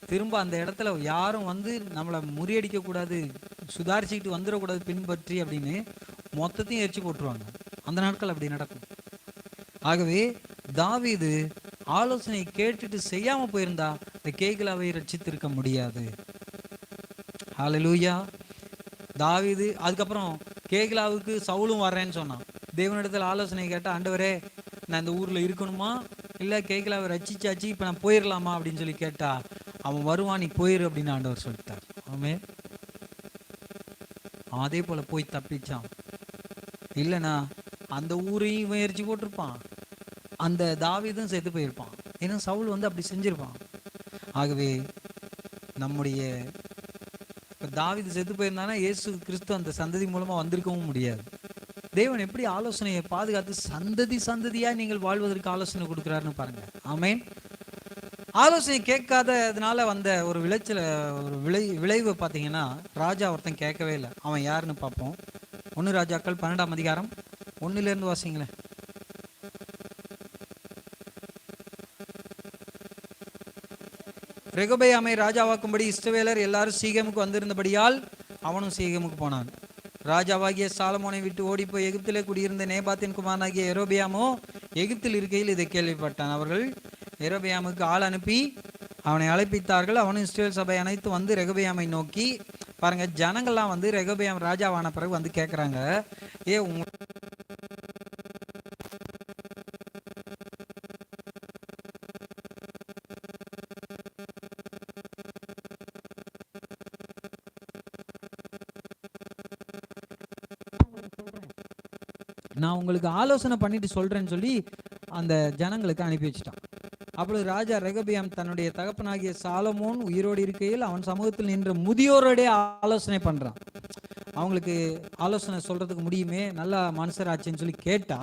திரும்ப அந்த இடத்துல யாரும் வந்து நம்மளை முறியடிக்க கூடாது, சுதாரிச்சுக்கிட்டு வந்துடக்கூடாது பின்பற்றி அப்படின்னு மொத்தத்தையும் எரிச்சு போட்டுருவாங்க. அந்த நாட்கள் அப்படி நடக்கும். ஆகவே தாவீது ஆலோசனை கேட்டுட்டு செய்யாம போயிருந்தா இந்த கேகிலாவை ரட்சித்திருக்க முடியாது. ஹல்லேலூயா. தாவீது அதுக்கப்புறம் கேகிலாவுக்கு சவுலும் வர்றேன்னு சொன்னான். தேவனிடத்தில் ஆலோசனை கேட்டா, ஆண்டவரே நான் இந்த ஊர்ல இருக்கணுமா இல்ல கேகிலாவை ரட்சிச்சாச்சு இப்ப நான் போயிடலாமா அப்படின்னு சொல்லி கேட்டா, அவன் வருவான், நீ போயிரு அப்படின்னு ஆண்டவர் சொல்லிட்டார். ஆமென். அதே போல போய் தப்பிச்சான். இல்லைனா அந்த ஊரையும் முயற்சி போட்டிருப்பான், அந்த தாவீதும் செத்து போயிருப்பான். ஏன்னா சவுல் வந்து அப்படி செஞ்சிருப்பான். ஆகவே நம்முடைய தாவீது செத்து போயிருந்தானா இயேசு கிறிஸ்து அந்த சந்ததி மூலமா வந்திருக்கவும் முடியாது. தேவன் எப்படி ஆலோசனையை பாதுகாத்து சந்ததி சந்ததியா நீங்கள் வாழ்வதற்கு ஆலோசனை கொடுக்குறாருன்னு பாருங்க. ஆமென். ஆலோசனை கேட்காததுனால வந்த ஒரு விளைவு பார்த்தீங்கன்னா, ராஜா ஒருத்தன் கேட்கவே இல்லை. அவன் யாருன்னு பார்ப்போம். 1 ராஜாக்கள் 12ஆம் அதிகாரம் 1 வாசிங்களேன். ரெகொபெயாமை ராஜாவாக்கும்படி இஸ்ரவேலர் எல்லாரும் சீகேமுக்கு வந்திருந்தபடியால் அவனும் சீகேமுக்கு போனான். ராஜாவாகிய சாலமோனை விட்டு ஓடிப்போய் எகிப்திலே குடியிருந்த நேபாத்தின் குமாரனாகிய யெரொபெயாமோ எகிப்தில் இருக்கையில் இதை கேள்விப்பட்டான். அவர்கள் யெரொபெயாமுக்கு ஆள் அனுப்பி அவனை அழைப்பித்தார்கள். அவனும் இஸ்ரவேல் சபை அனைத்து வந்து ரெகொபெயாமை நோக்கி, பாருங்க, ஜனங்கள்லாம் வந்து ரெகொபெயாம் ராஜாவான பிறகு வந்து கேட்குறாங்க, நான் உங்களுக்கு ஆலோசனை பண்ணிட்டு சொல்றேன்னு சொல்லி அந்த ஜனங்களுக்கு அனுப்பி வச்சுட்டான். அப்பொழுது ராஜா ரெகொபெயாம் தன்னுடைய தகப்பனாகிய சாலமோன் உயிரோடு இருக்கையில் அவன் சமூகத்தில் நின்ற முதியோருடைய ஆலோசனை பண்றான். அவங்களுக்கு ஆலோசனை சொல்றதுக்கு முடியுமே, நல்ல மனுஷராச்சுன்னு சொல்லி கேட்டா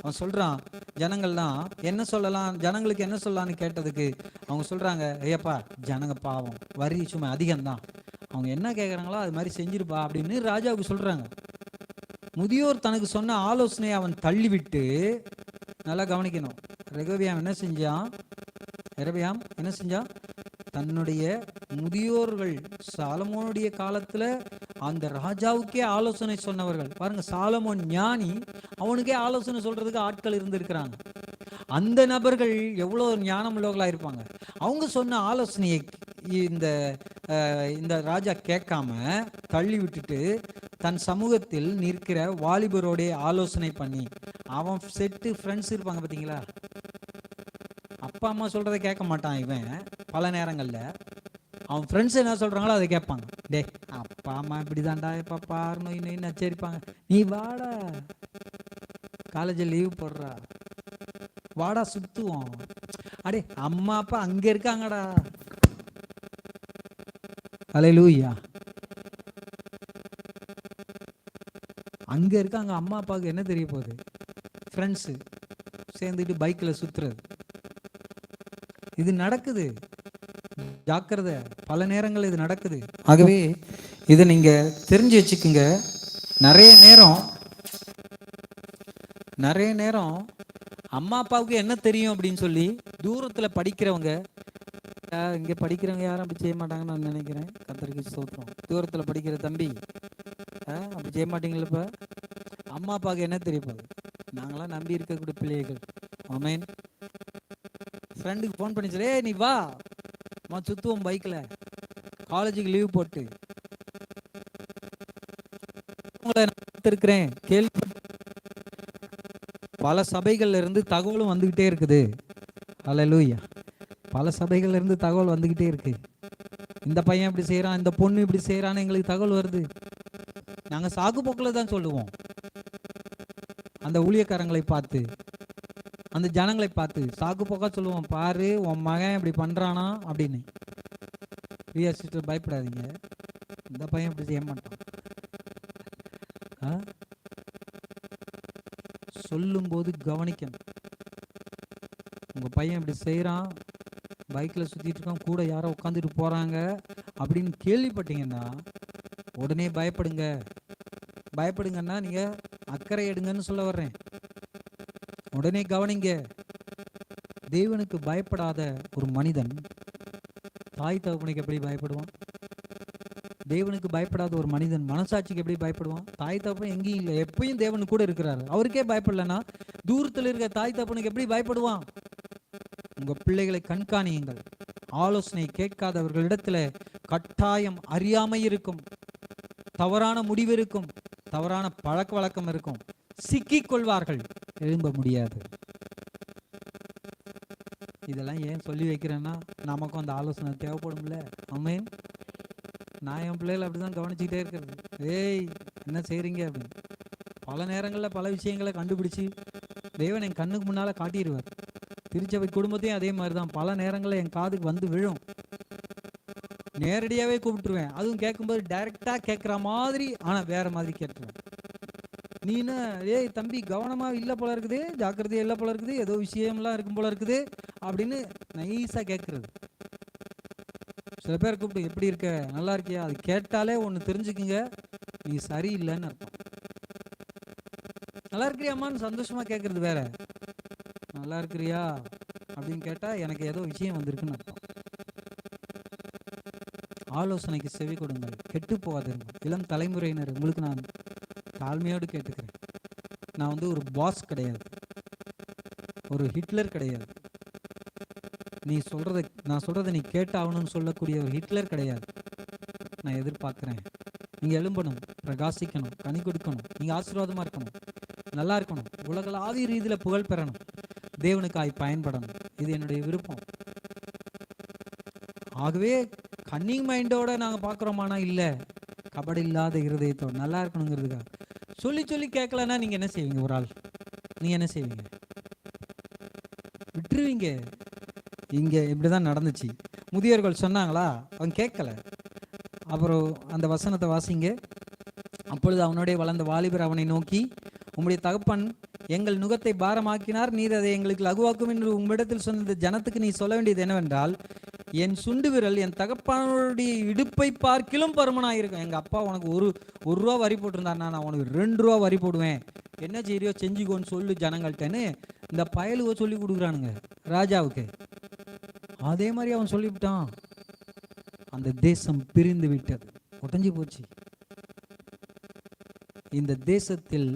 அவன் சொல்றான், ஜனங்கள்லாம் என்ன சொல்லலாம், ஜனங்களுக்கு என்ன சொல்லலான்னு கேட்டதுக்கு அவங்க சொல்றாங்க, ஐயப்பா ஜனங்க பாவம், வரி சும்மா அதிகம்தான், அவங்க என்ன கேட்குறாங்களோ அது மாதிரி செஞ்சிருப்பா அப்படின்னு ராஜாவுக்கு சொல்றாங்க. முதியோர் தனக்கு சொன்ன ஆலோசனையை அவன் தள்ளிவிட்டு, நல்லா கவனிக்கணும், ரெகொபெயாம் என்ன செஞ்சான், தன்னுடைய முதியோர்கள் சாலமோனுடைய காலத்துல அந்த ராஜாவுக்கே ஆலோசனை சொன்னவர்கள் பாருங்க, சாலமோன் ஞானி, அவனுக்கே ஆலோசனை சொல்றதுக்கு ஆட்கள் இருந்திருக்கிறாங்க. அந்த நபர்கள் எவ்வளவு ஞானம் உள்ளவர்களா இருப்பாங்க. அவங்க சொன்ன ஆலோசனையை இந்த இந்த ராஜா கேட்காம தள்ளி விட்டுட்டு தன் சமூகத்தில் நிற்கிற வாலிபரோட ஆலோசனை பண்ணி, அவன் செட்டு ஃப்ரெண்ட்ஸ் இருப்பாங்க பார்த்தீங்களா, அப்பா அம்மா சொல்றதை கேட்க மாட்டான் இவன். பல நேரங்கள்ல அவன் ஃப்ரெண்ட்ஸ் என்ன சொல்றாங்களோ அதை கேட்பாங்க. டே, அப்பா அம்மா இப்படிதான்டா, இப்ப பாரு நோய் நோய் நச்சரிப்பாங்க, நீ வாடா காலேஜில் லீவ் போடுறா, வாடா சுத்துவோம், அடே அம்மா அப்பா அங்க இருக்காங்கடா. அல்லேலூயா. அங்க இருக்காங்க, அம்மா அப்பாவுக்கு என்ன தெரிய போகுது? ஃப்ரெண்ட்ஸு சேர்ந்துட்டு பைக்கில் சுத்துறது, இது நடக்குது. ஜாக்கிரதை, பல நேரங்கள் இது நடக்குது. ஆகவே இதை நீங்க தெரிஞ்சு வச்சுக்குங்க. நிறைய நேரம் அம்மா அப்பாவுக்கு என்ன தெரியும் அப்படின்னு சொல்லி தூரத்துல படிக்கிறவங்க, இங்க படிக்கிறவங்க யாரும் அப்படி செய்ய மாட்டாங்கன்னு நான் நினைக்கிறேன். கர்த்தருக்கு ஸ்தோத்திரம். தூரத்துல படிக்கிற தம்பி அப்படி செய்ய மாட்டீங்களா? இப்ப அம்மா அப்பாவுக்கு என்ன தெரிய போகுது? நாங்களாம் நம்பி இருக்கக்கூடிய பிள்ளைகள். ஆமென். ஃப்ரெண்டுக்கு ஃபோன் பண்ணி சொல்லி, நீ வா சுத்துவோம் பைக்ல, காலேஜுக்கு லீவ் போட்டு. உங்களை இருக்கிறேன் கேள்வி, பல சபைகள்ல இருந்து தகவலும் வந்துகிட்டே இருக்குது. அல்லேலூயா. பல சபைகள்ல இருந்து தகவல் வந்துகிட்டே இருக்கு. இந்த பையன் இப்படி செய்யறான், இந்த பொண்ணு இப்படி செய்யறான்னு எங்களுக்கு தகவல் வருது. நாங்க சாக்கு போக்குல தான் சொல்லுவோம். அந்த ஊழியக்காரங்களை பார்த்து, அந்த ஜனங்களை பார்த்து சாக்கு போக்கா சொல்லுவோம், பாரு உன் மகன் இப்படி பண்றானா அப்படின்னு. பிரியா சிஸ்டர், பயப்படாதீங்க, இந்த பையன் இப்படி செய்ய மாட்டான். சொல்லும் போது கவனிக்கணும். உங்க பையன் இப்படி செய்யறான், பைக்ல சுத்திட்டு இருக்கான், கூட யாரோ உட்காந்துட்டு போறாங்க அப்படின்னு கேள்விப்பட்டீங்கன்னா உடனே பயப்படுங்க. பயப்படுங்கன்னா நீங்க அக்கறை எடுங்கன்னு சொல்ல வர்றேன். உடனே கவனிங்க. தேவனுக்கு பயப்படாத ஒரு மனிதன் தாய் தகப்பனுக்கு எப்படி பயப்படுவான்? தேவனுக்கு பயப்படாத ஒரு மனிதன் மனசாட்சிக்கு எப்படி பயப்படுவான்? தாய் தகப்பன் எங்கேயும் இல்லை, எப்பயும் தேவன் கூட இருக்கிறாரு. அவருக்கே பயப்படலன்னா தூரத்தில் இருக்க தாய் தகப்பனுக்கு எப்படி பயப்படுவான்? உங்க பிள்ளைகளை கண்காணியுங்கள். ஆலோசனை கேட்காதவர்களிடத்துல கட்டாயம் அறியாமை இருக்கும், தவறான முடிவு இருக்கும், தவறான பழக்க வழக்கம் இருக்கும், சிக்கிக் கொள்வார்கள், எழும்ப முடியாது. இதெல்லாம் ஏன் சொல்லி வைக்கிறேன்னா, நமக்கும் அந்த ஆலோசனை தேவைப்படும்ல. ஆமென். நான் என் பிள்ளைகளை அப்படிதான் கவனிச்சுக்கிட்டே இருக்கிறது. ஏய் என்ன செய்றீங்க அப்படின்னு. பல நேரங்களில் பல விஷயங்களை கண்டுபிடிச்சு தேவன் என் கண்ணுக்கு முன்னால காட்டிடுவார். திருச்சபை குடும்பத்தையும் அதே மாதிரி தான். பல நேரங்களில் என் காதுக்கு வந்து விழும், நேரடியாகவே கூப்பிட்டுருவேன். அதுவும் கேட்கும்போது டைரக்டா கேட்குற மாதிரி, ஆனால் வேற மாதிரி கேட்டுருவேன். நீனு ஏய் தம்பி கவனமாக இல்லை போல இருக்குது, ஜாக்கிரதையாக இல்லை போல இருக்குது, ஏதோ விஷயம்லாம் இருக்கும் போல இருக்குது அப்படின்னு நைஸாக கேட்குறது. சில பேர் கூப்பிட்டு எப்படி இருக்க, நல்லா இருக்கியா, அது கேட்டாலே ஒன்று தெரிஞ்சுக்குங்க, நீ சரியில்லைன்னு அர்த்தம். நல்லா இருக்கிறியாமான்னு சந்தோஷமா கேட்கறது வேற, நல்லா இருக்கிறியா அப்படின்னு கேட்டா எனக்கு ஏதோ விஷயம் வந்திருக்குன்னு அர்த்தம். ஆலோசனைக்கு செவி கொடுங்கள், கெட்டு போகாதீர்கள். இளம் தலைமுறையினர், உங்களுக்கு நான் தாழ்மையோடு கேட்டுக்கிறேன். நான் ஒரு பாஸ் கிடையாது, ஒரு ஹிட்லர் கிடையாது. நான் சொல்றதை நீ கேட்டாகணும்னு சொல்லக்கூடிய ஒரு ஹிட்லர் கிடையாது. நான் எதிர்பார்க்கிறேன், நீங்க எழும்பணும், பிரகாசிக்கணும், கனி கொடுக்கணும், நீங்க ஆசீர்வாதமா இருக்கணும், நல்லா இருக்கணும், உலகளாவிய ரீதியில புகழ் பெறணும், தேவனுக்காய் பயன்படணும். இது என்னுடைய விருப்பம். ஆகவே கன்னிங் மைண்டோட நாங்க பாக்குறோமானா இல்ல, கபடி இல்லாத இருதயத்தோட நல்லா இருக்கணுங்கிறதுக்காக சொல்லி சொல்லி கேட்கலன்னா நீங்க என்ன செய்வீங்க? ஒரு ஆள் நீங்க என்ன செய்வீங்க? விட்டுருவீங்க. இங்க இப்படிதான் நடந்துச்சு. முதியோர்கள் சொன்னாங்களா, அவன் கேட்கல. அப்புறம் அந்த வசனத்தை வாசிங்க. அப்பொழுது அவனுடைய வளர்ந்த வாலிபர் அவனை நோக்கி, உம்முடைய தகப்பன் எங்கள் நுகத்தை பாரமாக்கினார், நீர் அதை எங்களுக்கு லகுவாக்கும் என்று உம்மிடத்தில் சொன்ன ஜனத்துக்கு நீ சொல்ல வேண்டியது என்னவென்றால், என் சுண்டு விரல் என் தகப்பனுடைய இடுப்பை பார்க்கிலும் பருமனாயிருக்கும். எங்க அப்பா உனக்கு ஒரு ரூபா வரி போட்டிருந்தாருன்னா நான் உனக்கு 2 ரூபா வரி போடுவேன், என்ன செய்யறியோ செஞ்சுக்கோன்னு சொல்லு ஜனங்கள்ட்டன்னு இந்த பயலுவோ சொல்லி கொடுக்குறானுங்க ராஜாவுக்கு. அதே மாதிரி அவன் சொல்லிவிட்டான். அந்த தேசம் பிரிந்து விட்டது, உடஞ்சி போச்சு. இந்த தேசத்தில்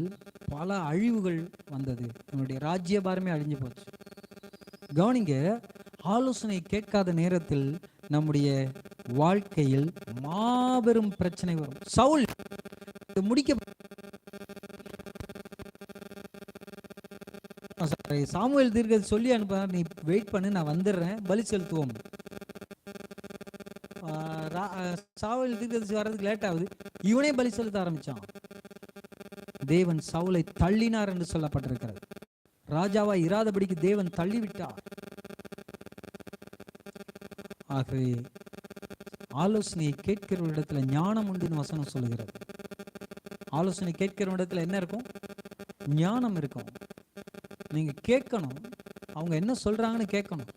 பல அழிவுகள் வந்தது. நம்முடைய ராஜ்யபாரமே அழிஞ்சு போச்சு. கவனிங்க, ஆலோசனை கேட்காத நேரத்தில் நம்முடைய வாழ்க்கையில் மாபெரும் பிரச்சனை வரும். சவுல் முடிக்க சாமுவேல் தீர்க்கதரிசி சொல்லி அனுப்புறார், நீ வெயிட் பண்ணு, நான் வந்துடுறேன், பலி செலுத்துவோம். சாமுவேல் தீர்க்கதரிசி வர்றதுக்கு லேட் ஆகுது, இவனே பலி செலுத்த ஆரம்பிச்சான். தேவன் சவுலை தள்ளினார் என்று சொல்லப்பட்டிருக்கிறது. ராஜாவா இராதபடிக்கு தேவன் தள்ளிவிட்டார். ஆகவே ஆலோசனையை கேட்கிற இடத்துல ஞானம் உண்டுன்னு வசனம் சொல்லுகிறது. ஆலோசனை கேட்கிற இடத்துல என்ன இருக்கும்? ஞானம் இருக்கும். நீங்க கேட்கணும், அவங்க என்ன சொல்றாங்கன்னு கேட்கணும்.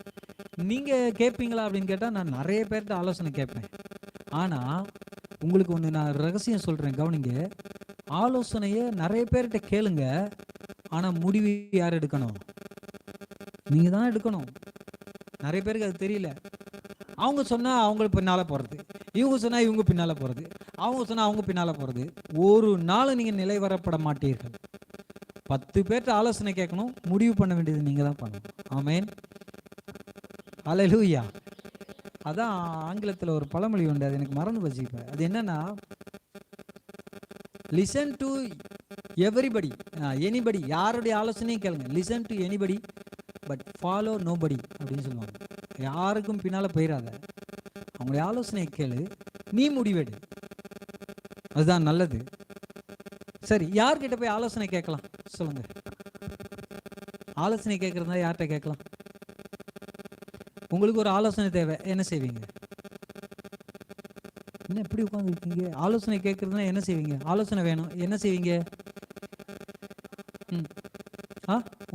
நீங்க கேட்பீங்களா அப்படின்னு கேட்டா, நான் நிறைய பேர்கிட்ட ஆலோசனை கேட்பேன். ஆனா உங்களுக்கு ஒன்று நான் ரகசியம் சொல்றேன், கவனிங்க. ஆலோசனையை நிறைய பேர்கிட்ட கேளுங்க, ஆனா முடிவு யார் எடுக்கணும்? நீங்க தான் எடுக்கணும். நிறைய பேருக்கு அது தெரியல. அவங்க சொன்னா அவங்களுக்கு பின்னால போறது, இவங்க சொன்னா இவங்க பின்னால போறது, அவங்க சொன்னா அவங்க பின்னால போறது. ஒரு நாள் நீங்க நிலை வரப்பட மாட்டீர்கள். 10 பேர்கிட்ட ஆலோசனை கேட்கணும், முடிவு பண்ண வேண்டியது நீங்க தான் பண்ணணும். ஆமென், ஹல்லேலூயா. அதான் ஆங்கிலத்தில் ஒரு பழமொழி உண்டு, அது எனக்கு மறந்து போச்சு இப்ப. அது என்னன்னா, லிசன் டு எவரிபடி, எனிபடி, யாருடைய ஆலோசனையும் கேளுங்க. Listen to anybody but follow nobody அப்படின்னு சொல்லுவாங்க. யாருக்கும் பின்னால போயிடாத, அவங்களுடைய ஆலோசனையை கேளு, நீ முடிவெடு, அதுதான் நல்லது. சரி, யார்கிட்ட போய் ஆலோசனை கேட்கலாம் சொல்லுங்க? ஆலோசனை கேட்கறதா யார்கிட்ட கேட்கலாம்? உங்களுக்கு ஒரு ஆலோசனை தேவை, என்ன செய்வீங்க? என்ன எப்படி உட்கார்ந்து இருக்கீங்க? ஆலோசனை கேட்கறதுனா என்ன செய்வீங்க? ஆலோசனை வேணும், என்ன செய்வீங்க?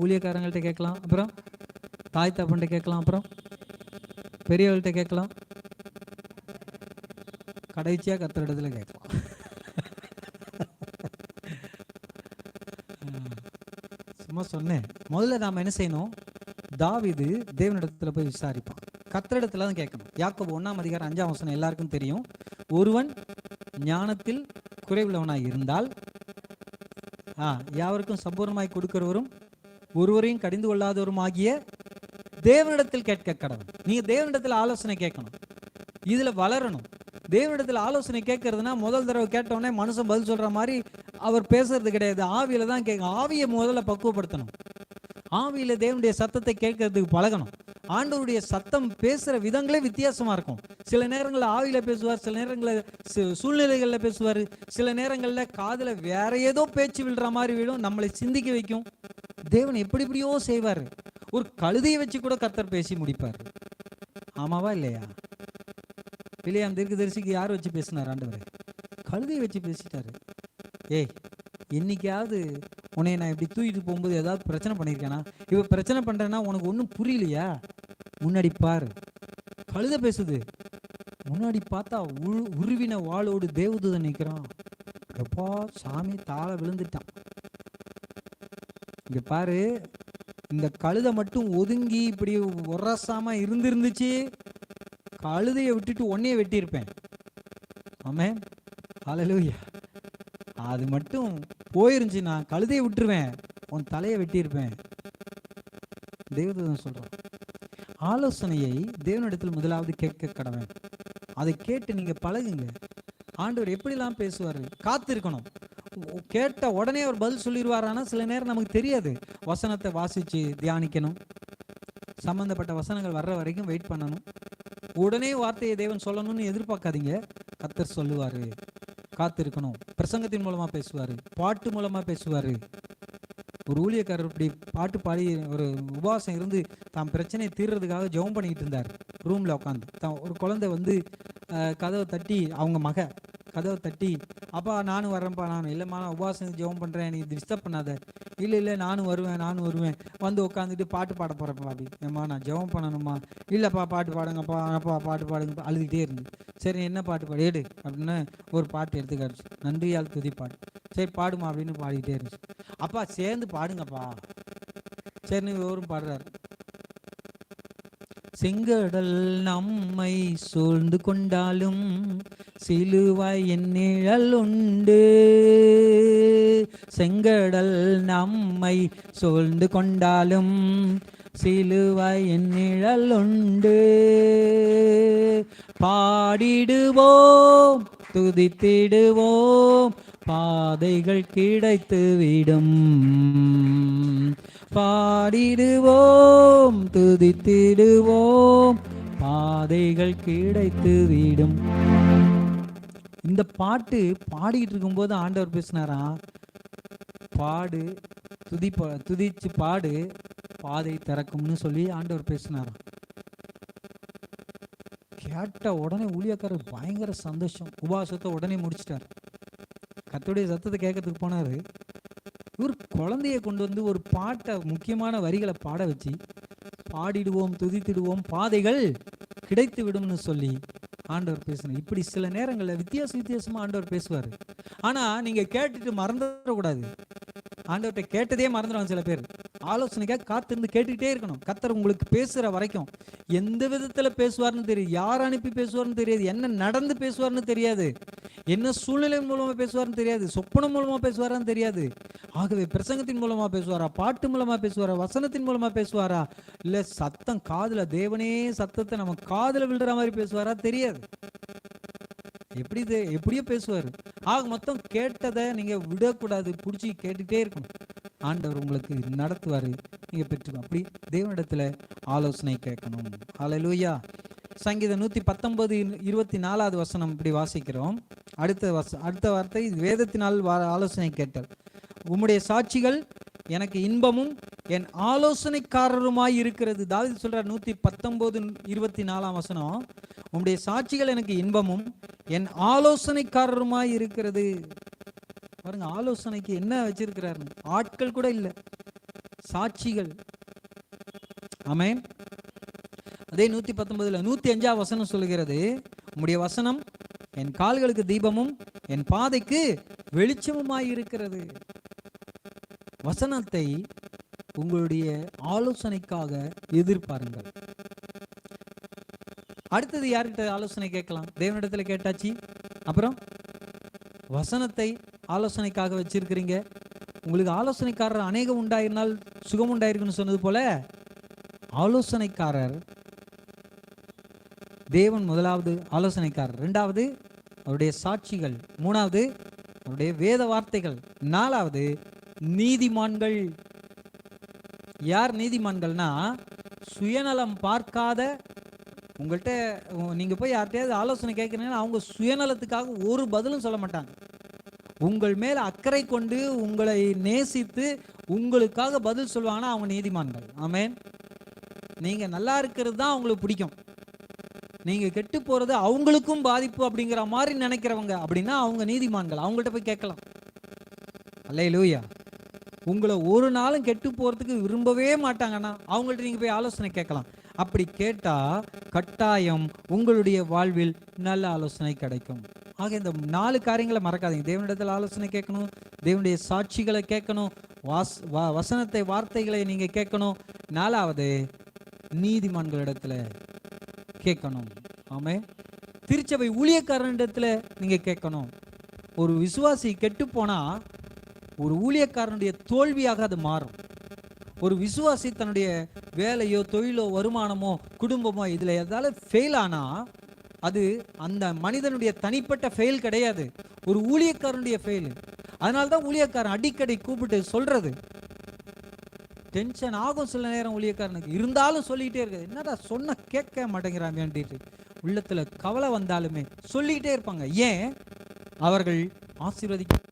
ஊழியக்காரங்கள்ட்ட கேட்கலாம், அப்புறம் தாய் தப்பன்ட்ட கேட்கலாம், அப்புறம் பெரியவர்கள்ட்ட கேட்கலாம், கடைசியா கர்த்தர் இடத்துல கேட்கலாம். சும்மா சொன்னேன். முதல்ல நாம என்ன செய்யணும்? தாவீது தேவனிடத்துல போய் விசாரிப்பான், கர்த்தரிடத்துல தான் கேட்கணும். யாக்கோபு 1:5 எல்லாருக்கும் தெரியும். ஒருவன் ஞானத்தில் குறைவுள்ளவனாய் இருந்தால் யாவருக்கும் சம்பூர்ணமாய் கொடுக்கிறவரும் ஒருவரையும் கடிந்து கொள்ளாதவரும் ஆகிய தேவனிடத்தில் கேட்க கடவுள். நீங்க தேவனிடத்தில் ஆலோசனை கேட்கணும், இதுல வளரணும். தேவனிடத்தில் ஆலோசனை கேட்கறதுனா முதல் தடவை கேட்டோடனே மனுஷன் பதில் சொல்ற மாதிரி அவர் பேசுறது கிடையாது. ஆவியில தான் கேட்க. ஆவியை முதல்ல பக்குவப்படுத்தணும். ஆவியில தேவனுடைய சத்தத்தை கேட்கறதுக்கு பழகணும். ஆண்டவருடைய சத்தம் பேசுற விதங்களே வித்தியாசமா இருக்கும். சில நேரங்களில் ஆவியில பேசுவார், சில நேரங்களில் சூழ்நிலைகள்ல பேசுவார், சில நேரங்களில் காதுல வேற ஏதோ பேச்சு விழுற மாதிரி விழும், நம்மளை சிந்திக்க வைக்கும். தேவன் எப்படி எப்படியோ செய்வார். ஒரு கழுதையை வச்சு கூட கர்த்தர் பேசி முடிப்பார். ஆமாவா இல்லையா? பிலியாம் தீர்க்கதரிசிக்கு யார் வச்சு பேசினார்? ஆண்டவர் கழுதையை வச்சு பேசிட்டாரு. ஏய், இன்னைக்காவது உன்னை நான் இப்படி தூக்கிட்டு போகும்போது ஏதாவது பிரச்சனை பண்ணியிருக்கேனா? இப்போ பிரச்சனை பண்றேன்னா உனக்கு ஒன்றும் புரியலையா? முன்னாடி பாரு, கழுதை பேசுது. முன்னாடி பார்த்தா உருவின வாளோடு தேவதூதன் நிற்கிறான். எப்பா சாமி தாழ விழுந்துட்டான். இங்க பாரு, இந்த கழுதை மட்டும் ஒதுங்கி இப்படி உரசாம இருந்துச்சு, கழுதையை விட்டுட்டு ஒன்னையே வெட்டியிருப்பேன். ஆமென், ஹல்லேலூயா. அது மட்டும் போயிருந்துச்சு, நான் கழுதையை விட்டுருவேன், உன் தலையை வெட்டியிருப்பேன். தேவதூதன் சொல்றான். ஆலோசனையை தேவனிடத்தில் முதலாவது கேட்க கடவன். அதை கேட்டு நீங்க பழகுங்க. ஆண்டவர் எப்படிலாம் பேசுவாரு, காத்திருக்கணும். கேட்ட உடனே அவர் பதில் சொல்லிடுவாரானா சில நேரம் நமக்கு தெரியாது. வசனத்தை வாசிச்சு தியானிக்கணும். சம்பந்தப்பட்ட வசனங்கள் வர்ற வரைக்கும் வெயிட் பண்ணணும். உடனே வார்த்தையை தேவன் சொல்லணும்னு எதிர்பார்க்காதீங்க. கர்த்தர் சொல்லுவாரு, காத்திருக்கணும். பிரசங்கத்தின் மூலமா பேசுவாரு, பாட்டு மூலமா பேசுவாரு. ஒரு ஊழியக்காரர் இப்படி பாட்டு பாடி ஒரு உபவாசம் இருந்து தான் பிரச்சனையை தீர்றதுக்காக ஜெபம் பண்ணிக்கிட்டு இருந்தார். ரூம்ல உட்காந்து ஒரு குழந்தை வந்து கதவை தட்டி, அவங்க மக கதவை தட்டி, அப்பா நானும் வர்றேன்ப்பா. நானும் இல்லைம்மா, நான் உபவாசம் ஜெபம் பண்ணுறேன், நீ டிஸ்டர்ப் பண்ணாத. இல்லை நானும் வருவேன் வந்து உட்காந்துட்டு பாட்டு பாட போகிறப்பா. அப்படி ஏம்மா நான் ஜெபம் பண்ணணுமா? இல்லைப்பா பாட்டு பாடுங்கப்பா, அப்பா பாட்டு பாடுங்கப்பா. அழுதுகிட்டே இருந்து, சரி என்ன பாட்டு பாடு எடு அப்படின்னு ஒரு பாட்டு எடுத்து காட்டுச்சு, நன்றியால் துதி பாடு. சரி பாடுமா அப்படின்னு பாடிக்கிட்டே இருந்துச்சு. அப்பா சேர்ந்து பாடுங்கப்பா. சரின்னு இவரும் பாடுறாரு. செங்கடல் நம்மை சூழ்ந்து கொண்டாலும் சிலுவையின் நிழல் உண்டு. செங்கடல் நம்மை சூழ்ந்து கொண்டாலும் சிலுவையின் நிழல் உண்டு. பாடிடுவோம் துதித்திடுவோம் பாதைகள் கிடைத்துவிடும். பாடிடுவோம் துதித்திடுவோம் பாதைகள் கிடைத்துவிடும். இந்த பாட்டு பாடிட்டு இருக்கும்போது ஆண்டவர் பேசினாராம், பாடு துதிச்சு பாடு பாதை திறக்கும்னு சொல்லி ஆண்டவர் பேசினாராம். கேட்ட உடனே ஊழியக்காரர் பயங்கர சந்தோஷம், உபவாசத்தை உடனே முடிச்சிட்டார். கர்த்தருடைய சத்தத்தை கேட்கறதுக்கு போனாரு. இவர் குழந்தைய கொண்டு வந்து ஒரு பாட்டை, முக்கியமான வரிகளை பாட வச்சு, பாடிடுவோம் துதித்திடுவோம் பாதைகள் கிடைத்து விடும்னு சொல்லி ஆண்டவர் பேசினார். இப்படி சில நேரங்களில் வித்தியாசமா ஆண்டவர் பேசுவார். ஆனா நீங்க கேட்டுட்டு மறந்துடக்கூடாது. ஆண்டவர்கிட்ட கேட்டதே மறந்துடுவாங்க சில பேர். ஆலோசனைக்காக காத்திருந்து கேட்டுக்கிட்டே இருக்கணும். கர்த்தர் உங்களுக்கு பேசுற வரைக்கும் எந்த விதத்துல பேசுவார்னு தெரியாது, யார் அனுப்பி பேசுவார்னு தெரியாது, என்ன நடந்து பேசுவார்னு தெரியாது, என்ன சூழ்நிலை மூலமா பேசுவார்னு தெரியாது, சொப்பனம் மூலமா பேசுவாரான்னு தெரியாது. ஆகவே பிரசங்கத்தின் மூலமா பேசுவாரா, பாட்டு மூலமா பேசுவாரா, வசனத்தின் மூலமா பேசுவாரா, இல்ல சத்தம் காதுல, தேவனே சத்தத்தை நம்ம காதுல விழுற மாதிரி பேசுவாரா தெரியாது. எப்படியோ பேசுவாரு. ஆக மொத்தம் கேட்டதை நீங்க விடக்கூடாது, பிடிச்சி கேட்டுட்டே இருக்கணும். ஆண்டவர் உங்களுக்கு நடத்துவாரு, நீங்க பெற்றுக்கணும். அப்படி தேவனிடத்துல ஆலோசனை கேட்கணும். ஹல்லேலூயா. சங்கீதம் 119:24 வசனம் இப்படி வாசிக்கிறோம். அடுத்த வார்த்தை, வேதத்தினால் ஆலோசனை கேட்டல். உம்முடைய சாட்சிகள் எனக்கு இன்பமும் என் ஆலோசனைக்காரருமாய் இருக்கிறது. தாவீது சொல்றார் 119:24 வசனம், உம்முடைய சாட்சிகள் எனக்கு இன்பமும் என் ஆலோசனைக்காரருமாய் இருக்கிறது. பாருங்க, ஆலோசனைக்கு என்ன வச்சிருக்கிறாரு, ஆட்கள் கூட இல்லை, சாட்சிகள். ஆமென். அதே 119 105 வசனம் சொல்லுகிறது, உம்முடைய வசனம் என் கால்களுக்கு தீபமும் என் பாதைக்கு வெளிச்சமுமாய் இருக்கிறது. வசனத்தை உங்களுடைய ஆலோசனைக்காக எதிர்பாருங்கள். அடுத்தது யார்கிட்ட ஆலோசனை கேட்கலாம்? தேவனிடத்துல கேட்டாச்சு. அப்புறம் வசனத்தை ஆலோசனைக்காக வச்சிருக்கிறீங்க. உங்களுக்கு ஆலோசனைக்காரர் அநேகம் உண்டாயிருந்தால் சுகம் உண்டாயிருக்குன்னு சொன்னது போல, ஆலோசனைக்காரர் தேவன் முதலாவது ஆலோசனைக்காரர், இரண்டாவது அவருடைய சாட்சிகள், மூணாவது அவருடைய வேத வார்த்தைகள், நாலாவது நீதிமான்கள். யார் நீதிமான்கள்னா, சுயநலம் பார்க்காத, உங்கள்கிட்ட நீங்க போய் யார்கிட்டயாவது ஆலோசனை கேட்கிறீங்கன்னா அவங்க சுயநலத்துக்காக ஒரு பதிலும் சொல்ல மாட்டாங்க. உங்கள் மேல அக்கறை கொண்டு உங்களை நேசித்து உங்களுக்காக பதில் சொல்லுவாங்கன்னா அவங்க நீதிமான்கள். ஆமென். நீங்க நல்லா இருக்கிறது தான் அவங்களுக்கு பிடிக்கும். நீங்க கெட்டு போறது அவங்களுக்கும் பாதிப்பு அப்படிங்கிற மாதிரி நினைக்கிறவங்க அப்படின்னா அவங்க நீதிமான்கள். அவங்கள்ட்ட போய் கேட்கலாம். அல்லேலூயா. உங்களை ஒரு நாளும் கெட்டு போறதுக்கு விரும்பவே மாட்டாங்கன்னா அவங்கள்ட்ட நீங்க போய் ஆலோசனை கேட்கலாம். அப்படி கேட்டா கட்டாயம் உங்களுடைய வாழ்வில் நல்ல ஆலோசனை கிடைக்கும். ஆக இந்த 4 காரியங்களை மறக்காதீங்க. தேவனிடத்தில் ஆலோசனை கேட்கணும், தேவனுடைய சாட்சிகளை கேட்கணும், வசனத்தை வார்த்தைகளை நீங்க கேட்கணும், நாலாவது நீதிமான்களிடத்துல கேட்கணும். ஆமே. திருச்சபை ஊழியக்காரனிடத்துல நீங்க கேட்கணும். ஒரு விசுவாசி கெட்டு போனா ஒரு ஊழியக்காரனுடைய தோல்வியாக அது மாறும். ஒரு விசுவாசி தன்னுடைய வேலையோ தொழிலோ வருமானமோ குடும்பமோ இதுல எதால ஃபெயில் ஆனா அது அந்த மனிதனுடைய தனிப்பட்ட ஃபெயில் கிடையாது, ஒரு ஊழியக்காரனுடைய ஃபெயில். அதனால்தான் ஊழியக்காரன் அடிக்கடி கூப்பிட்டு சொல்றது. டென்ஷன் ஆகும் சில நேரம் ஊழியக்காரனுக்கு, இருந்தாலும் சொல்லிக்கிட்டே இருக்காது. என்னடா சொன்ன கேட்க மாட்டேங்கிறாங்கன்ட்டு உள்ளத்துல கவலை வந்தாலுமே சொல்லிக்கிட்டே இருப்பாங்க. ஏன்? அவர்கள் ஆசீர்வதிக்க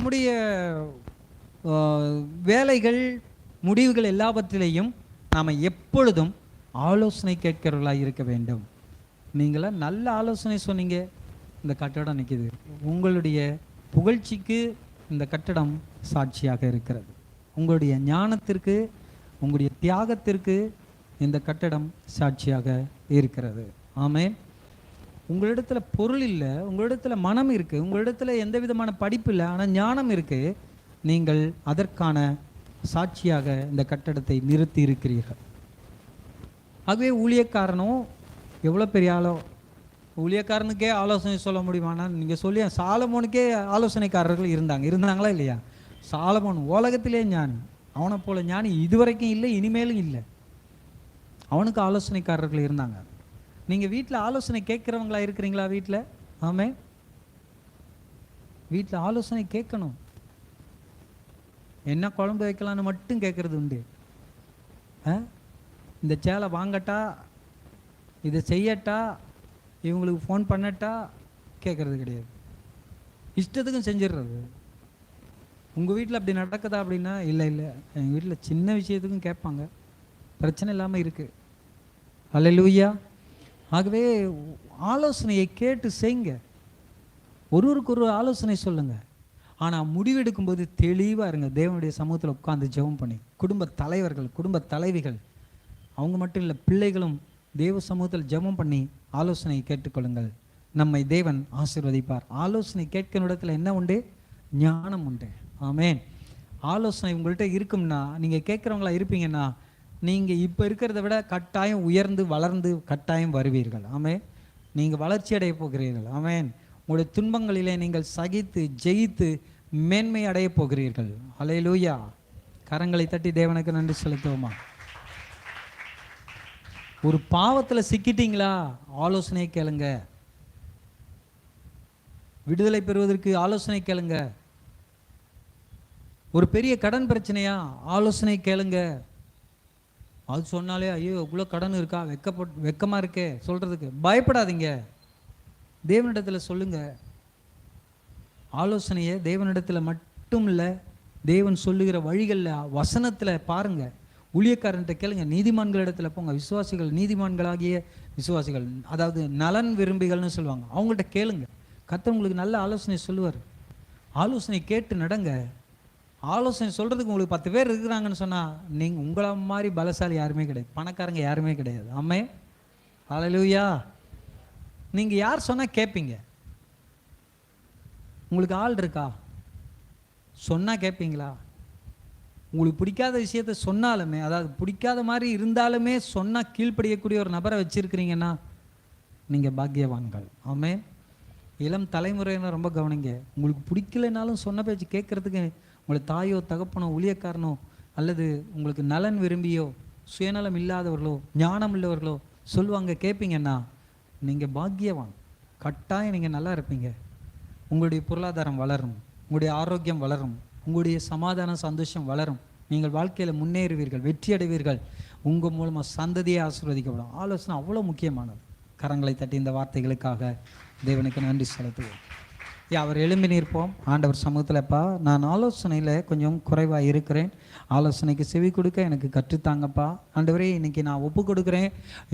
நம்முடைய வேலைகள் முடிவுகள் எல்லாவற்றிலையும் நாம் எப்பொழுதும் ஆலோசனை கேட்கிறவர்களாக இருக்க வேண்டும். நீங்களாம் நல்ல ஆலோசனை சொன்னீங்க, இந்த கட்டடம் நிற்கிது. உங்களுடைய புகழ்ச்சிக்கு இந்த கட்டடம் சாட்சியாக இருக்கிறது. உங்களுடைய ஞானத்திற்கு, உங்களுடைய தியாகத்திற்கு இந்த கட்டடம் சாட்சியாக இருக்கிறது. ஆமென். உங்களிடத்துல பொருள் இல்லை, உங்களிடத்துல மனம் இருக்குது, உங்களிடத்துல எந்த விதமான படிப்பு இல்லை, ஆனால் ஞானம் இருக்குது. நீங்கள் அதற்கான சாட்சியாக இந்த கட்டடத்தை நிறுத்தி இருக்கிறீர்கள். ஆகவே ஊழியக்காரனும் எவ்வளோ பெரிய ஆளோ, ஊழியக்காரனுக்கே ஆலோசனை சொல்ல முடியுமானா நீங்கள் சொல்லி, சாலமோனுக்கே ஆலோசனைக்காரர்கள் இருந்தாங்களா இல்லையா? சாலமோன் உலகத்திலே ஞானி, அவனை போல ஞானி இதுவரைக்கும் இல்லை, இனிமேலும் இல்லை. அவனுக்கு ஆலோசனைக்காரர்கள் இருந்தாங்க. நீங்கள் வீட்டில் ஆலோசனை கேட்குறவங்களா இருக்கிறீங்களா? வீட்டில் ஆமென். வீட்டில் ஆலோசனை கேட்கணும். என்ன குழம்பு வைக்கலான்னு மட்டும் கேட்குறது உண்டு. இந்த சேலை வாங்கட்டா, இதை செய்யட்டா, இவங்களுக்கு ஃபோன் பண்ணட்டா கேட்குறது கிடையாது. இஷ்டத்துக்கும் செஞ்சிடுறது. உங்கள் வீட்டில் அப்படி நடக்குதா அப்படின்னா, இல்லை எங்கள் வீட்டில் சின்ன விஷயத்துக்கும் கேட்பாங்க, பிரச்சனை இல்லாமல் இருக்குது. அல்லேலூயா. ஆகவே ஆலோசனையை கேட்டு செய்யுங்க. ஒருவருக்கு ஒரு ஆலோசனை சொல்லுங்கள். ஆனால் முடிவெடுக்கும்போது தெளிவாக இருங்க. தேவனுடைய சமூகத்தில் உட்கார்ந்து ஜெபம் பண்ணி, குடும்ப தலைவர்கள், குடும்ப தலைவிகள், அவங்க மட்டும் இல்லை, பிள்ளைகளும் தேவ சமூகத்தில் ஜெபம் பண்ணி ஆலோசனையை கேட்டுக்கொள்ளுங்கள். நம்மை தேவன் ஆசீர்வதிப்பார். ஆலோசனை கேட்கிற இடத்துல என்ன உண்டு? ஞானம் உண்டு. ஆமென். ஆலோசனை உங்கள்கிட்ட இருக்கும்னா, நீங்கள் கேட்குறவங்களா இருப்பீங்கன்னா, நீங்கள் இப்போ இருக்கிறத விட கட்டாயம் உயர்ந்து வளர்ந்து கட்டாயம் வருவீர்கள். ஆமென். நீங்கள் வளர்ச்சி அடைய போகிறீர்கள். ஆமென். உங்களுடைய துன்பங்களிலே நீங்கள் சகித்து ஜெயித்து மேன்மை அடைய போகிறீர்கள். அல்லேலூயா. கரங்களை தட்டி தேவனுக்கு நன்றி செலுத்துவோமா? ஒரு பாவத்தில் சிக்கிட்டீங்களா? ஆலோசனை கேளுங்க. விடுதலை பெறுவதற்கு ஆலோசனை கேளுங்க. ஒரு பெரிய கடன் பிரச்சனையா? ஆலோசனை கேளுங்க. அது சொன்னாலே ஐயோ இவ்வளோ கடன் இருக்கா, வெக்கமா இருக்கே சொல்றதுக்கு பயப்படாதீங்க. தேவனிடத்தில் சொல்லுங்க. ஆலோசனையை தேவனிடத்தில் மட்டும் இல்லை, தேவன் சொல்லுகிற வழிகளில் வசனத்தில் பாருங்க. ஊழியக்காரன்ட்ட கேளுங்க. நீதிமான்களிடத்தில் போங்க. விசுவாசிகள், நீதிமான்களாகிய விசுவாசிகள், அதாவது நலன் விரும்பிகள்னு சொல்லுவாங்க, அவங்கள்ட்ட கேளுங்க. கர்த்தர் உங்களுக்கு நல்ல ஆலோசனை சொல்லுவார். ஆலோசனை கேட்டு நடங்க. ஆலோசனை சொல்கிறதுக்கு உங்களுக்கு 10 பேர் இருக்கிறாங்கன்னு சொன்னால், நீங்கள் உங்களை மாதிரி பலசாலி யாருமே கிடையாது, பணக்காரங்க யாருமே கிடையாது. ஆமென். ஹல்லேலூயா. நீங்கள் யார் சொன்னால் கேட்பீங்க? உங்களுக்கு ஆள் இருக்கா? சொன்னால் கேட்பீங்களா? உங்களுக்கு பிடிக்காத விஷயத்த சொன்னாலுமே, அதாவது பிடிக்காத மாதிரி இருந்தாலுமே சொன்னால் கீழ்ப்படியக்கூடிய ஒரு நபரை வச்சுருக்கிறீங்கன்னா நீங்கள் பாக்கியவான்கள். ஆமென். இளம் தலைமுறையினர் ரொம்ப கவனிங்க. உங்களுக்கு பிடிக்கலைனாலும் சொன்ன பேச்சு கேட்குறதுக்கு உங்களை தாயோ தகப்பனோ ஊழியக்காரனோ அல்லது உங்களுக்கு நலன் விரும்பியோ சுயநலம் இல்லாதவர்களோ ஞானம் உள்ளவர்களோ சொல்லுவாங்க, கேட்பீங்கன்னா நீங்கள் பாக்கியவான். கட்டாயம் நீங்கள் நல்லா இருப்பீங்க. உங்களுடைய பொருளாதாரம் வளரும், உங்களுடைய ஆரோக்கியம் வளரும், உங்களுடைய சமாதானம் சந்தோஷம் வளரும். நீங்கள் வாழ்க்கையில் முன்னேறுவீர்கள், வெற்றி அடைவீர்கள். உங்கள் மூலமாக சந்ததியை ஆசீர்வதிக்கப்படும். ஆலோசனை அவ்வளோ முக்கியமானது. கரங்களை தட்டி இந்த வார்த்தைகளுக்காக தேவனுக்கு நன்றி செலுத்துவோம். அவர் எழும்பி நிற்போம். ஆண்டவர் சமூகத்தில்ப்பா, நான் ஆலோசனையில் கொஞ்சம் குறைவாக இருக்கிறேன், ஆலோசனைக்கு செவி கொடுக்க எனக்கு கற்றுத்தாங்கப்பா. ஆண்டவரே, இன்னைக்கு நான் ஒப்பு கொடுக்குறேன்.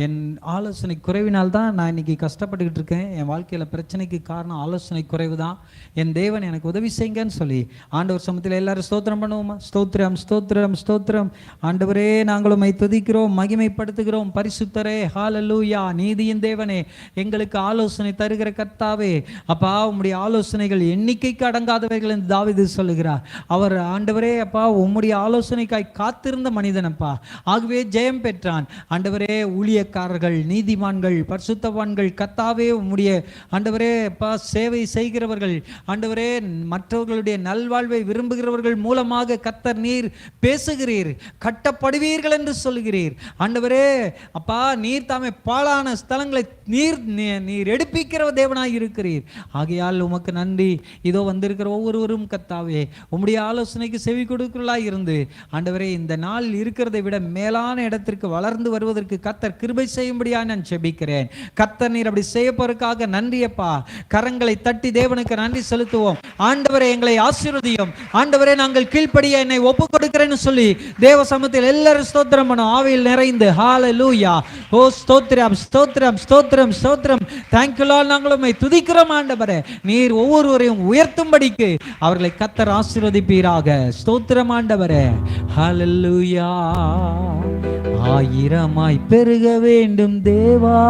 என் ஆலோசனை குறைவினால்தான் நான் இன்னைக்கு கஷ்டப்பட்டுக்கிட்டு இருக்கேன். என் வாழ்க்கையில் பிரச்சனைக்கு காரணம் ஆலோசனை குறைவு தான். என் தேவன் எனக்கு உதவி செய்யுங்கன்னு சொல்லி ஆண்டவர் சமூகத்தில் எல்லாரும் ஸ்தோத்திரம் பண்ணுவோமா? ஸ்தோத்திரம், ஸ்தோத்திரம், ஸ்தோத்திரம். ஆண்டவரே, நாங்கள் உம்மை துதிக்கிறோம், மகிமைப்படுத்துகிறோம். பரிசுத்தரே, ஹல்லேலூயா. நீதியின் தேவனே, எங்களுக்கு ஆலோசனை தருகிற கர்த்தாவே, அப்பா, உம்முடைய ஆலோசனைகள் எண்ணிக்கைக்கு அடங்காதவைகள் என்று தாவீது சொல்லுகிறார். அவர் ஆண்டவரே அப்பா, உம்முடைய ஆலோசனைக்காய் காத்திருந்த மனிதன் அப்பா. ஆகவே ஜெயம் பெற்றான். ஆண்டவரே, ஊழியக்காரர்கள், நீதிமான்கள், பரிசுத்தவான்கள், கர்த்தாவே, உம்முடைய ஆண்டவரே அப்பா சேவை செய்கிறவர்கள், ஆண்டவரே மற்றவர்களுடைய நல்வாழ்வை விரும்புகிறவர்கள் மூலமாக கர்த்தர் நீர் பேசுகிறீர், கட்டப்படுவீர்கள் என்று சொல்கிறீர். ஆண்டவரே அப்பா, நீர் தாமே பாழான ஸ்தலங்களை நீர் எடுப்பிக்கிற தேவனாய் இருக்கிறீர். ஆகையால் உமக்கு நன்றி. இதோ வந்திருக்கிற ஒவ்வொருவரும் கர்த்தாவே உம்முடைய ஆலோசனைக்கு செவி கொடுக்கிறவர்களாய் இருந்து ஆண்டவரே இந்த நாள் இருக்கிறதை விட மேலான இடத்திற்கு வளர்ந்து வருவதற்கு கர்த்தர் கிருபை செய்யும்படியா நான் ஜெபிக்கிறேன். கர்த்தர் நீர் அப்படி செய்ய போறதுக்காக நன்றியப்பா. கரங்களை தட்டி தேவனுக்கு நன்றி செலுத்துவோம். ஆண்டவரே எங்களை ஆசீர்வதியும். ஆண்டவரே நாங்கள் கீழ்ப்படிய என்னை ஒப்பு கொடுக்கிறேன்னு சொல்லி தேவ சமூகத்தில் எல்லாரும் ஸ்தோத்திரம் பண்ணும். ஆவியில் நிறைந்து ஹalleluya. ஓ ஸ்தோத்திரம் ஸ்தோத்திரம் ஸ்தோத்திரம் ஸ்தோத்திரம். Thank you Lord. நாங்கள் உம்மை துதிக்கிறோம் ஆண்டவரே. நீர் ஒவ்வொருவரையும் உயர்த்தும்படிக்கு அவர்களை கர்த்தர் ஆசீர்வதிப்பீராக. ஸ்தோத்திரம் ஆண்டவரே. ஹalleluya. ஆயிரமாய் பெருக வேண்டும் தேவா,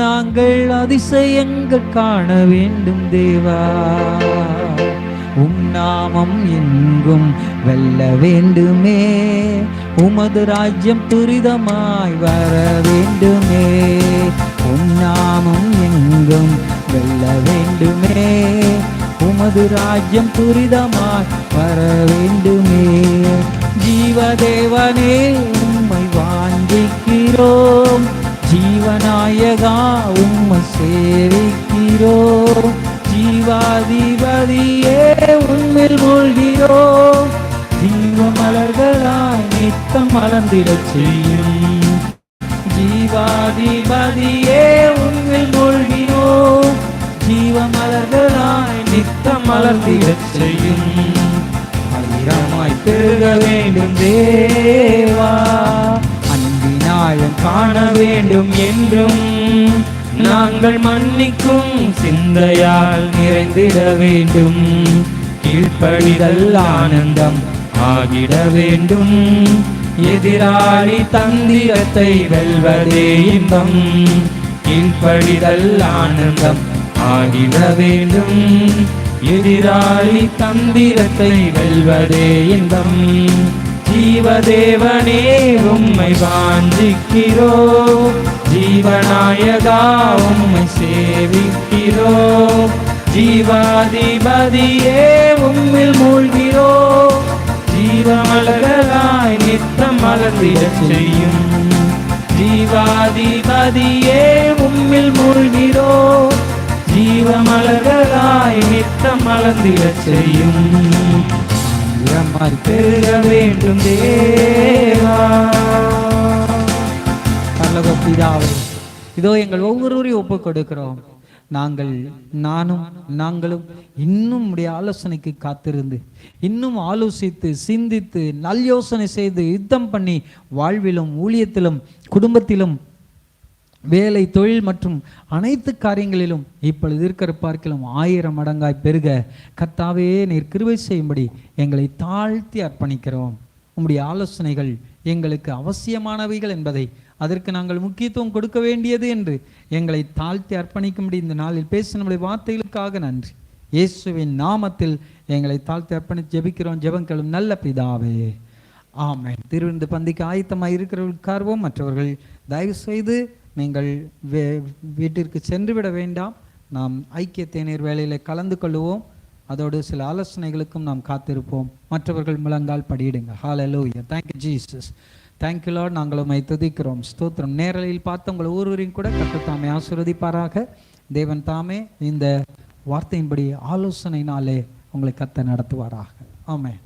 நாங்கள் அதிசயங்கள் காண வேண்டும் தேவா. நாமம் எங்கும் வெல்ல வேண்டுமே, உமது ராஜ்யம் துரிதமாய் வர வேண்டுமே. நாமம் எங்கும் வெல்ல வேண்டுமே, உமது ராஜ்யம் துரிதமாய் வர வேண்டுமே. ஜீவதேவனே உம்மை வாஞ்சிக்கிறோம், ஜீவநாயகா உம்மை சேவிக்கிறோம். ஜீவாதிபதியே உன்னில் மூழ்கிறோம், ஜீவ மலர்களாய் நித்தம் மலர்ந்திடச் செய்யும். ஜீவாதிபதியே உன்னில் மூழ்கிறோம், ஜீவ மலர்களாய் நித்தம் மலர்ந்திடச் செய்யும். ஆயிரமாய் பெருக வேண்டும் தேவா, அன்பினாலும் காண வேண்டும் என்றும். நாங்கள் மன்னிக்கும் சிந்தையால் நிறைந்திட வேண்டும், கீழ்ப்படிதல் ஆனந்தம் ஆகிட வேண்டும். எதிராளி தந்திரத்தை வெல்வதே இன்பம், கீழ்ப்படிதல் ஆனந்தம் ஆகிட வேண்டும். எதிராளி தந்திரத்தை வெல்வதே இன்பம். ஜீவதேவனே உம்மை வாஞ்சிக்கிறோம், ஜீவநாயகா உம்மை சேவிக்கிறோம். ஜீவாதிபதியே உம்மில் மூழ்கிறோம், ஜீவமலர்களாய் நித்தம் மலர்ந்திடச் செய்யும். ஜீவாதிபதியே உம்மில் மூழ்கிறோம், ஜீவமலர்களாய் நித்தம் மலர்ந்திடச் செய்யும். பெருக வேண்டும் தேவா. பிதாவே, இதோ எங்கள் ஒவ்வொருவரையும் ஒப்பு கொடுக்கிறோம். நாங்களும் இன்னும் உடைய ஆலோசனைக்கு காத்திருந்து, இன்னும் ஆலோசித்து சிந்தித்து நல் யோசனை செய்து யுத்தம் பண்ணி வாழ்விலும் ஊழியத்திலும் குடும்பத்திலும் வேலை தொழில் மற்றும் அனைத்து காரியங்களிலும் இப்பொழுது இருக்கிற பார்க்கலாம் 1000 மடங்காய் பெருக கர்த்தாவே நீர் கிருபை செய்யும்படி எங்களை தாழ்த்தி அர்ப்பணிக்கிறோம். உம்முடைய ஆலோசனைகள் எங்களுக்கு அவசியமானவைகள் என்பதை, அதற்கு நாங்கள் முக்கியத்துவம் கொடுக்க வேண்டியது என்று எங்களை தாழ்த்தி அர்ப்பணிக்கும்படி இந்த நாளில் பேசின நம்முடைய வார்த்தைகளுக்காக நன்றி. இயேசுவின் நாமத்தில் எங்களை தாழ்த்தி அர்ப்பணித்து ஜெபிக்கிறோம். ஜெபங்களும் நல்ல பிதாவே, ஆமென். திருவிருந்து பந்திக்கு ஆயத்தமாக இருக்கிறவர்களுக்காகவும் மற்றவர்கள் தயவு செய்து நீங்கள் வீட்டிற்கு சென்றுவிட வேண்டாம். நாம் ஐக்கிய தேநீர் வேளையில் கலந்து கொள்ளுவோம். அதோடு சில ஆலோசனைகளுக்கும் நாம் காத்திருப்போம். மற்றவர்கள் முழங்கால் படியிடுங்க. Hallelujah. Thank you Jesus. Thank you Lord. நாங்கள் உம்மை துதிக்கிறோம். ஸ்தோத்திரம். நேரலையில் பார்த்து உங்கள் ஒவ்வொருவரையும் கூட கர்த்தர் தாமே ஆசீர்வதிப்பாராக. தேவன் தாமே இந்த வார்த்தையின்படி ஆலோசனையினாலே உங்களை கர்த்தர் நடத்துவாராக. ஆமென்.